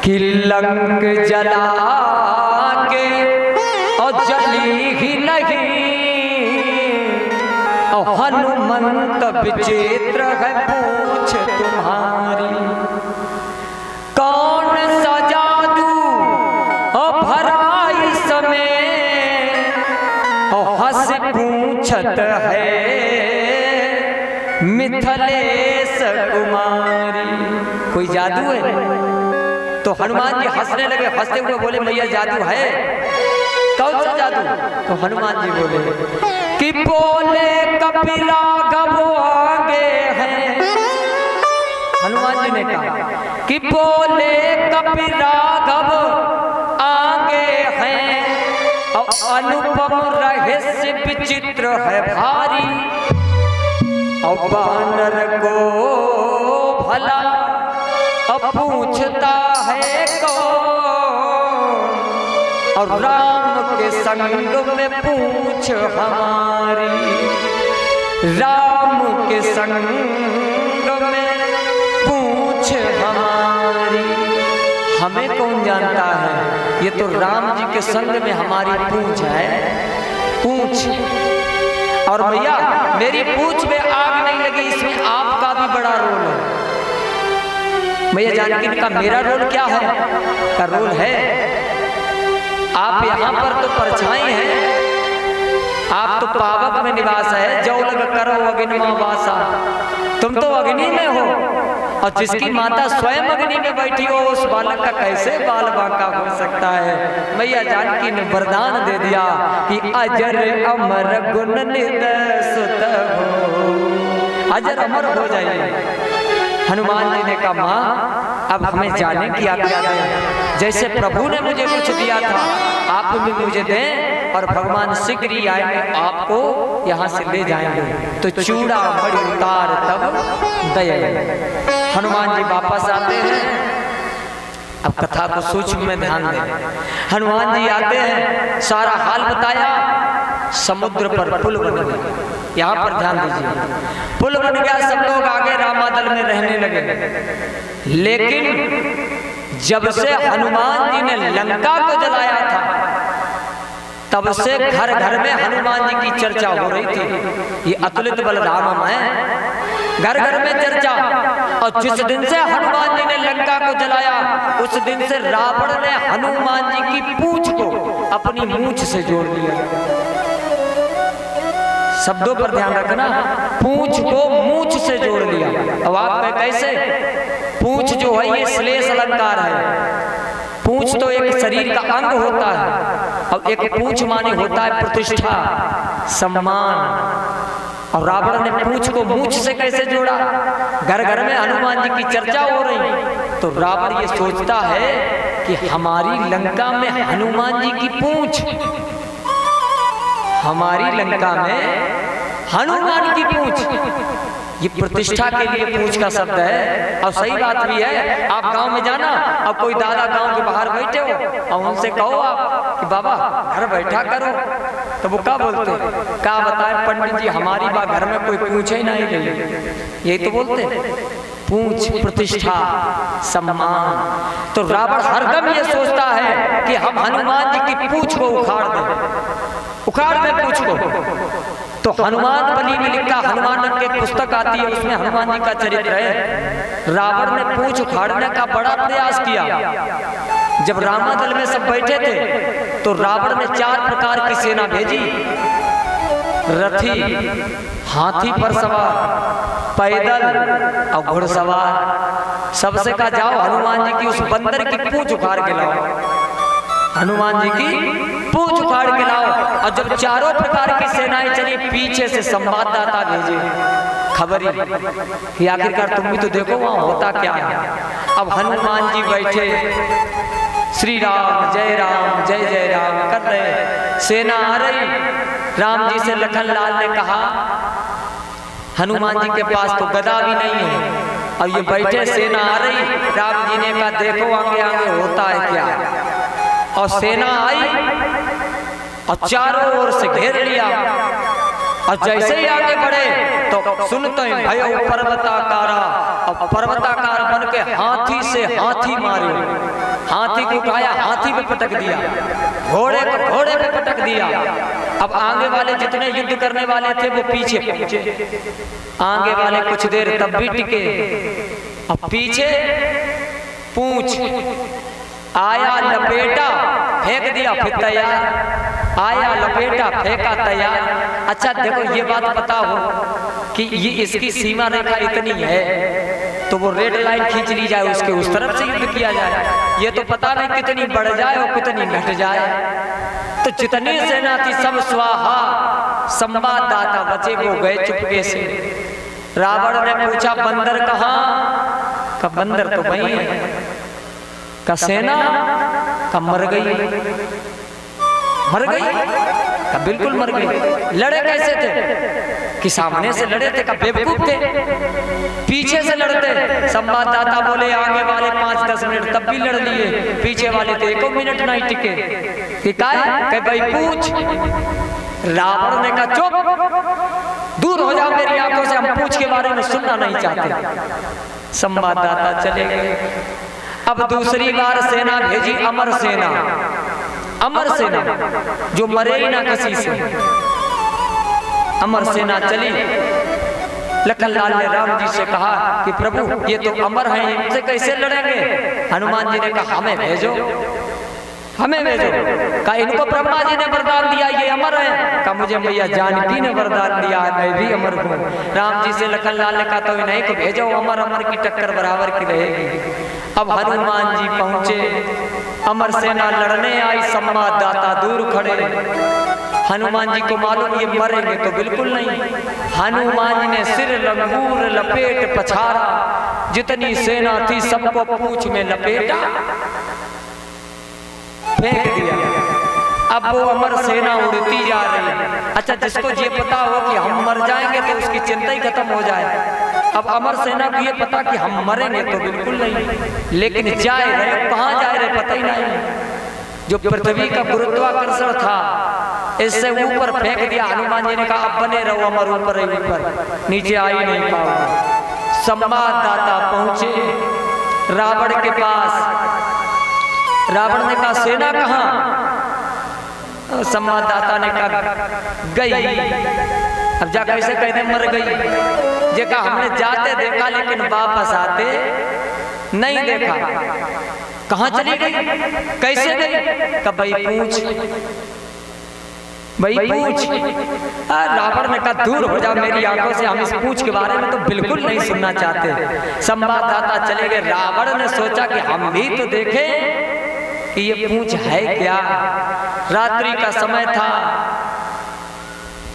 कि लंक जला के और जली ही नहीं और हनुमंत विचित्र है पूछ तुम्हारी। कौन सा जादू और भरा इसमें और हंस पूछत है मिथिलेश कुमारी। कोई जादू है? तो हनुमान जी हंसने लगे, हंसते हुए बोले मैया जादू है। कौन सा जादू? तो हनुमान जी बोले कि बोले कपि राघव आगे हैं। हनुमान जी ने कहा कि बोले कपि राघव आगे हैं और अनुपम रहस्य विचित्र है भारी और बानर को भला अब पूछता है कौन और राम के संग में पूछ हमारी। राम के संग में पूछ हमारी। हमें कौन जानता है? ये तो राम जी के संग में हमारी पूंछ है। पूंछ और भैया मेरी पूंछ में आग नहीं लगी, इसमें आपका भी बड़ा रोल है। भैया जानकी का मेरा रोल क्या है? का रोल है आप यहाँ पर तो परछाई हैं, आप तो पावक में निवास है। जो लग करो अग्निमा वासा, तुम तो अग्नि में हो और जिसकी माता स्वयं अग्नि में बैठी हो उस बालक का कैसे बाल बांका हो सकता है? मैया जानकी ने वरदान दे दिया कि अजर अमर गुण निधि सुत हो, अजर अमर हो जाइए। हनुमान जी ने कहा माँ अब हमें जाने की आज्ञा दें। जैसे प्रभु ने मुझे कुछ दिया था आप भी मुझे दें और भगवान शीघ्र ही आएंगे, आपको यहाँ से ले जाएंगे। तो चूड़ा बड़ी उतार तब दया। हनुमान जी वापस आते हैं। अब कथा को सूक्ष्म में ध्यान दें। हनुमान जी आते हैं, सारा हाल बताया। समुद्र पर पुल बन गया। यहाँ पर ध्यान दीजिए, पुल बन गया, सब लोग आगे रामादल में रहने लगे। लेकिन जब से हनुमान जी ने लंका को जलाया था तब से घर घर में हनुमान जी की चर्चा हो रही थी। ये अतुलित बल रामम है, घर घर में चर्चा। और जिस दिन से हनुमान जी ने लंका को जलाया उस दिन से रावण ने हनुमान जी की पूंछ को अपनी मूंछ से जोड़ लिया। शब्दों पर ध्यान रखना, पूंछ को मूंछ से जोड़ लिया। अब आप में कैसे? पूंछ जो है ये श्लेष अलंकार है। पूंछ तो एक शरीर का अंग होता है और एक पूंछ माने होता है प्रतिष्ठा, सम्मान। और रावण ने पूंछ को मूंछ से कैसे जोड़ा? घर घर में हनुमान जी की चर्चा हो रही तो रावण ये सोचता है कि हमारी लंका में हनुमान जी की पूंछ, हमारी लंका में हनुमान की पूंछ, ये प्रतिष्ठा के लिए पूंछ का शब्द है। और सही बात भी है। आप गांव में जाना, अब कोई दादा गांव के बाहर बैठे हो और उनसे कहो आप कि बाबा घर बैठा करो, तो वो क्या बोलते? क्या बताए पंडित जी हमारी बात घर में कोई पूछे ही नहीं रही। यही तो बोलते, पूंछ प्रतिष्ठा सम्मान। तो रावण हरदम ये सोचता है कि हम हनुमान जी की पूंछ को उखाड़ दें पूंछ को। तो हनुमान बली में लिखा, हनुमान नाम की एक पुस्तक आती है उसमें हनुमान जी का चरित्र है। रावण ने पूंछ उखाड़ने का बड़ा प्रयास किया। जब रामादल में सब बैठे थे तो रावण ने 4 प्रकार की सेना भेजी। रथी, हाथी पर सवार, पैदल और घुड़सवार। सबसे कहा जाओ हनुमान जी की उस बंदर की पूंछ उखाड़ के लाओ, हनुमान जी की पूंछ उखाड़ के लाओ। और जब चारों प्रकार की सेनाएं चली, पीछे से संवाददाता भेजे खबरी कि आखिरकार तुम भी तो देखो वहां होता क्या है। अब हनुमान जी बैठे श्री राम जय राम कर रहे, सेना आ रही। राम जी से लखन लाल ने कहा हनुमान जी के पास तो गदा भी नहीं है और ये बैठे सेना आ रही। राम जी ने कहा देखो आगे आगे होता है क्या। और सेना आई और चारों ओर से घेर लिया। और जैसे ही आगे बढ़े तो सुनते हैं भयो पर्वताकारा, और पर्वताकार बन के हाथी से हाथी मारे, हाथी को उठाया, हाथी पे पटक दिया, घोड़े को घोड़े पे पटक दिया। अब आगे वाले जितने युद्ध करने वाले थे वो पीछे पहुंचे, आगे वाले कुछ देर तब भी टिके। अब पीछे पूंछ आया, लपेटा, फेंक दिया, फिर तैयार, आया, लपेटा, फेंका, तैयार। अच्छा देखो, ये बात पता हो कि ये इसकी सीमा रेखा इतनी है तो वो रेड लाइन खींच ली जाए, उसके उस तरफ से युद्ध किया जाए। ये तो पता नहीं कितनी बढ़ जाए और कितनी घट जाए। तो जितनी सेना थी सब स्वाहा। संवाददाता बचे वो गए चुपके से। रावण ने पूछा बंदर कहाँ? का बंदर तो वही है। का सेना? का मर गई। मर गई? का बिल्कुल मर गई। लड़े कैसे थे? कि सामने से लड़े थे? का बेवकूफ थे? पीछे से लड़ते। संवाददाता बोले आगे वाले 5-10 मिनट तब भी लड़ लिए, पीछे वाले थे 1 मिनट नहीं टिके। कि काय? भाई पूछ। रावण ने कहा चुप, दूर हो जाओ मेरी आंखों से, हम पूछ के बारे में सुनना नहीं चाहते। संवाददाता चले गए। अब दूसरी बार सेना भेजी, अमर सेना। अमर सेना जो मरे ही ना किसी से। अमर सेना चली। लखनलाल ने राम जी से कहा कि प्रभु ये तो अमर हैं, इनसे कैसे लड़ेंगे? हनुमान जी ने कहा हमें भेजो, हमें भेजो। कहा इनको ब्रह्मा जी ने वरदान दिया, ये अमर है। कहा मुझे मैया जानकी ने वरदान दिया, मैं भी अमर हूँ। राम जी से लखनलाल ने कहा तो नहीं को भेजो, अमर अमर की टक्कर बराबर की रहेगी। अब हनुमान जी पहुंचे, अमर सेना लड़ने आई, संवाददाता दूर खड़े। हनुमान जी को मालूम ये मरेंगे तो बिल्कुल नहीं। हनुमान जी ने सिर लंगूर लपेट पछाड़ा, जितनी सेना थी सबको पूंछ में लपेटा, फेंक दिया। अब वो अमर सेना उड़ती जा रही है। अच्छा जिसको ये पता हो कि हम मर जाएंगे तो उसकी चिंता ही खत्म हो जाए। अब अमर सेना को ये पता कि हम मरेंगे तो बिल्कुल नहीं, लेकिन जाए रहे, कहाँ जाए रहे पता ही नहीं। जो पृथ्वी का गुरुत्वाकर्षण था इससे ऊपर फेंक दिया। हनुमान जी ने कहा अब बने रहो अमर, ऊपर ही ऊपर, नीचे आ ही नहीं पाओगे। संवाददाता पहुंचे रावण के पास। रावण ने कहा सेना कहाँ? संवाददाता ने कहा गई। अब जा कैसे कहते मर गई? जे कहा हमने जाते देखा लेकिन वापस आते नहीं देखा। कहाँ चली गई? कैसे गई? कब भाई पूछ, भाई पूछ। रावण ने कहा दूर हो जाओ मेरी आंखों से, हम इस पूछ के बारे में तो बिल्कुल नहीं सुनना चाहते। संवाददाता चले गए। रावण ने सोचा कि हम भी तो देखें कि ये पूंछ है क्या। रात्रि का समय था।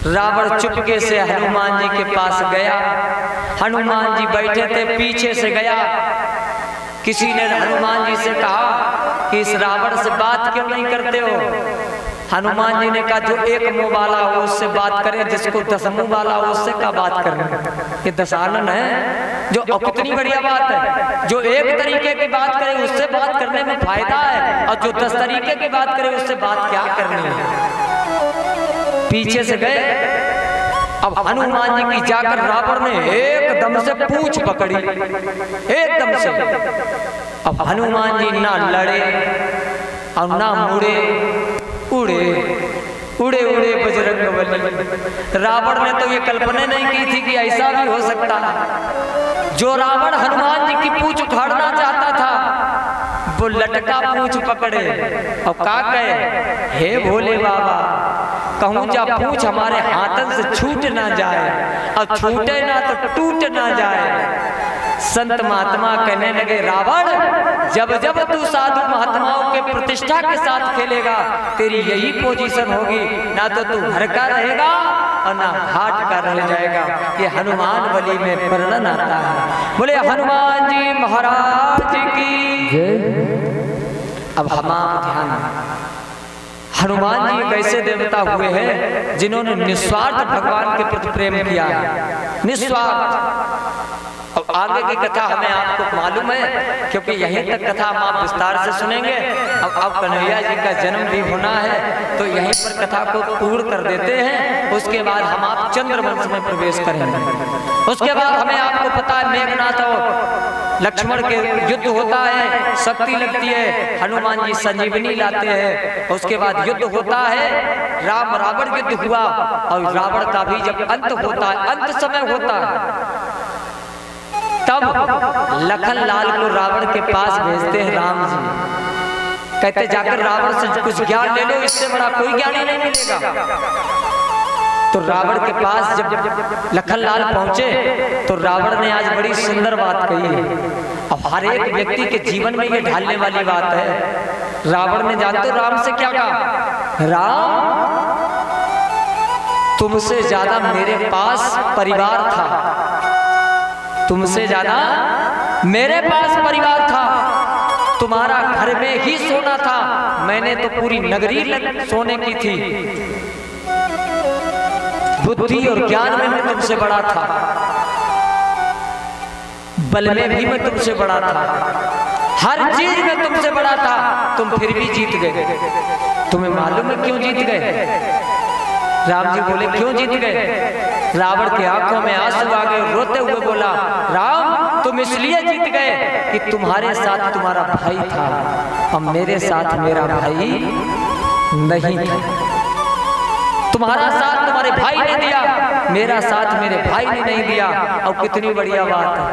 रावण चुपके से हनुमान जी के पास गया। हनुमान जी बैठे थे, पीछे से गया। किसी ने हनुमान जी से कहा कि इस रावण से बात क्यों नहीं करते हो? हनुमान जी ने कहा जो एक मुंह वाला हो उससे बात करें, जिसको 10 मुंह वाला हो उससे क्या बात करना। ये दशानन है जो, और कितनी बढ़िया बात है। जो एक तरीके की बात करे उससे बात करने में फायदा है, और जो 10 तरीके की बात करे उससे बात क्या करनी है। पीछे से गए। अब हनुमान जी की जाकर रावण ने एकदम से पूंछ पकड़ी, एकदम से। अब हनुमान जी ना लड़े और ना मुड़े, उड़े उड़े उड़े बजरंगबली। रावण ने तो ये कल्पना नहीं की थी कि ऐसा भी हो सकता है। जो रावण हनुमान जी की पूंछ उखाड़ना चाहता था वो लटका पूंछ पकड़े और का कहे हे भोले बाबा, कहूँ जा पूंछ हमारे हाथन से छूट ना जाए, और छूटे ना तो टूट ना जाए। संत महात्मा कहने लगे रावण जब जब तू साधु महात्माओं के प्रतिष्ठा के साथ खेलेगा तेरी यही पोजीशन होगी, ना तो तू घर का रहेगा और ना घाट का रह जाएगा। ये हनुमान बली में वर्णन आता है। बोले हनुमान जी महाराज की जय। अब हम ध्यान, हनुमान जी एक ऐसे देवता हुए हैं जिन्होंने निस्वार्थ भगवान के प्रति प्रेम किया, निस्वार्थ। अब आगे की कथा हमें आपको मालूम है, क्योंकि यहीं तक कथा हम आप विस्तार से सुनेंगे। अब कन्हैया जी का जन्म भी होना है, तो यहीं पर कथा को पूर्ण कर देते हैं। उसके बाद हम आप चंद्रवंश में प्रवेश करेंगे। उसके बाद हमें आपको पता है मेघनाथ और लक्ष्मण के युद्ध होता है, शक्ति लगती है, हनुमान जी संजीवनी लाते हैं। उसके बाद युद्ध होता है, राम रावण युद्ध हुआ, और रावण का भी जब अंत होता है, अंत समय होता है, तब लखन लाल को रावण के पास भेजते हैं राम जी। कहते जाकर रावण से कुछ ज्ञान ले लो, इससे बड़ा कोई ज्ञान ही नहीं मिलेगा। तो रावण के पास जब लखन लाल पहुंचे तो रावण ने आज बड़ी सुंदर बात कही है। अब हर एक व्यक्ति के जीवन में ये ढालने वाली बात है। रावण ने जानते राम से क्या कहा? राम, तुमसे ज्यादा मेरे पास परिवार था, तुमसे ज्यादा मेरे पास परिवार था, तुम्हारा घर में ही सोना था, मैंने तो पूरी नगरी सोने की थी। बुद्धि और ज्ञान में मैं तुमसे बड़ा था, बल में भी मैं तुमसे बड़ा था, हर चीज में तुमसे बड़ा था, तुम फिर भी जीत गए। तुम्हें मालूम है क्यों जीत गए? राम जी बोले क्यों जीत गए? रावण के आंखों में आंसू आ गए, रोते हुए बोला, राम तुम इसलिए जीत गए कि तुम्हारे साथ तुम्हारा भाई था, और मेरे साथ मेरा भाई नहीं था। तुम्हारा साथ तुम्हारे भाई ने दिया, मेरा साथ मेरे भाई ने नहीं दिया। और कितनी बढ़िया बात है,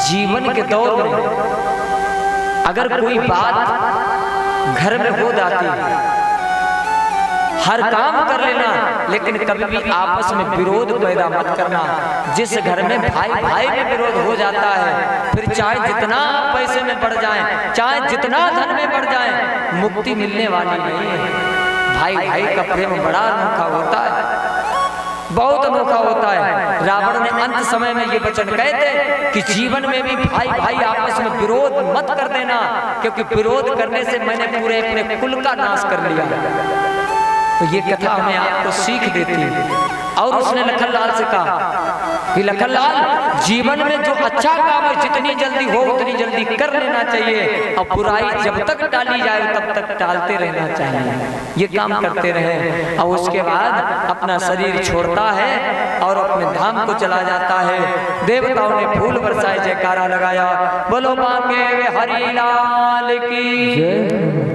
जीवन के दौर में अगर कोई बात घर में हो जाती है, हर काम कर लेना, लेकिन कभी भी आपस में विरोध पैदा मत करना। जिस घर में भाई भाई में विरोध हो जाता है, फिर चाहे जितना पैसे में बढ़ जाए, चाहे जितना धन में बढ़ जाए, मुक्ति मिलने वाली नहीं है। भाई भाई का प्रेम बड़ा अनोखा होता है, बहुत अनोखा होता है। रावण ने अंत समय में ये वचन कहते कि जीवन में भी भाई भाई आपस में विरोध मत कर देना, क्योंकि विरोध करने से मैंने पूरे अपने कुल का नाश कर लिया। तो ये कथा हमें आपको सीख देती है। और उसने लखन लाल से कहा कि लखन लाल, जीवन में जो अच्छा काम है जितनी जल्दी हो उतनी जल्दी कर लेना चाहिए, और बुराई जब तक टाली जाए तब तक टालते रहना चाहिए। ये काम करते रहे, और उसके बाद अपना शरीर छोड़ता है और अपने धाम को चला जाता है। देवताओं ने फूल बरसाए, जयकारा लगाया, बोलो बांके हरि लाल की जय।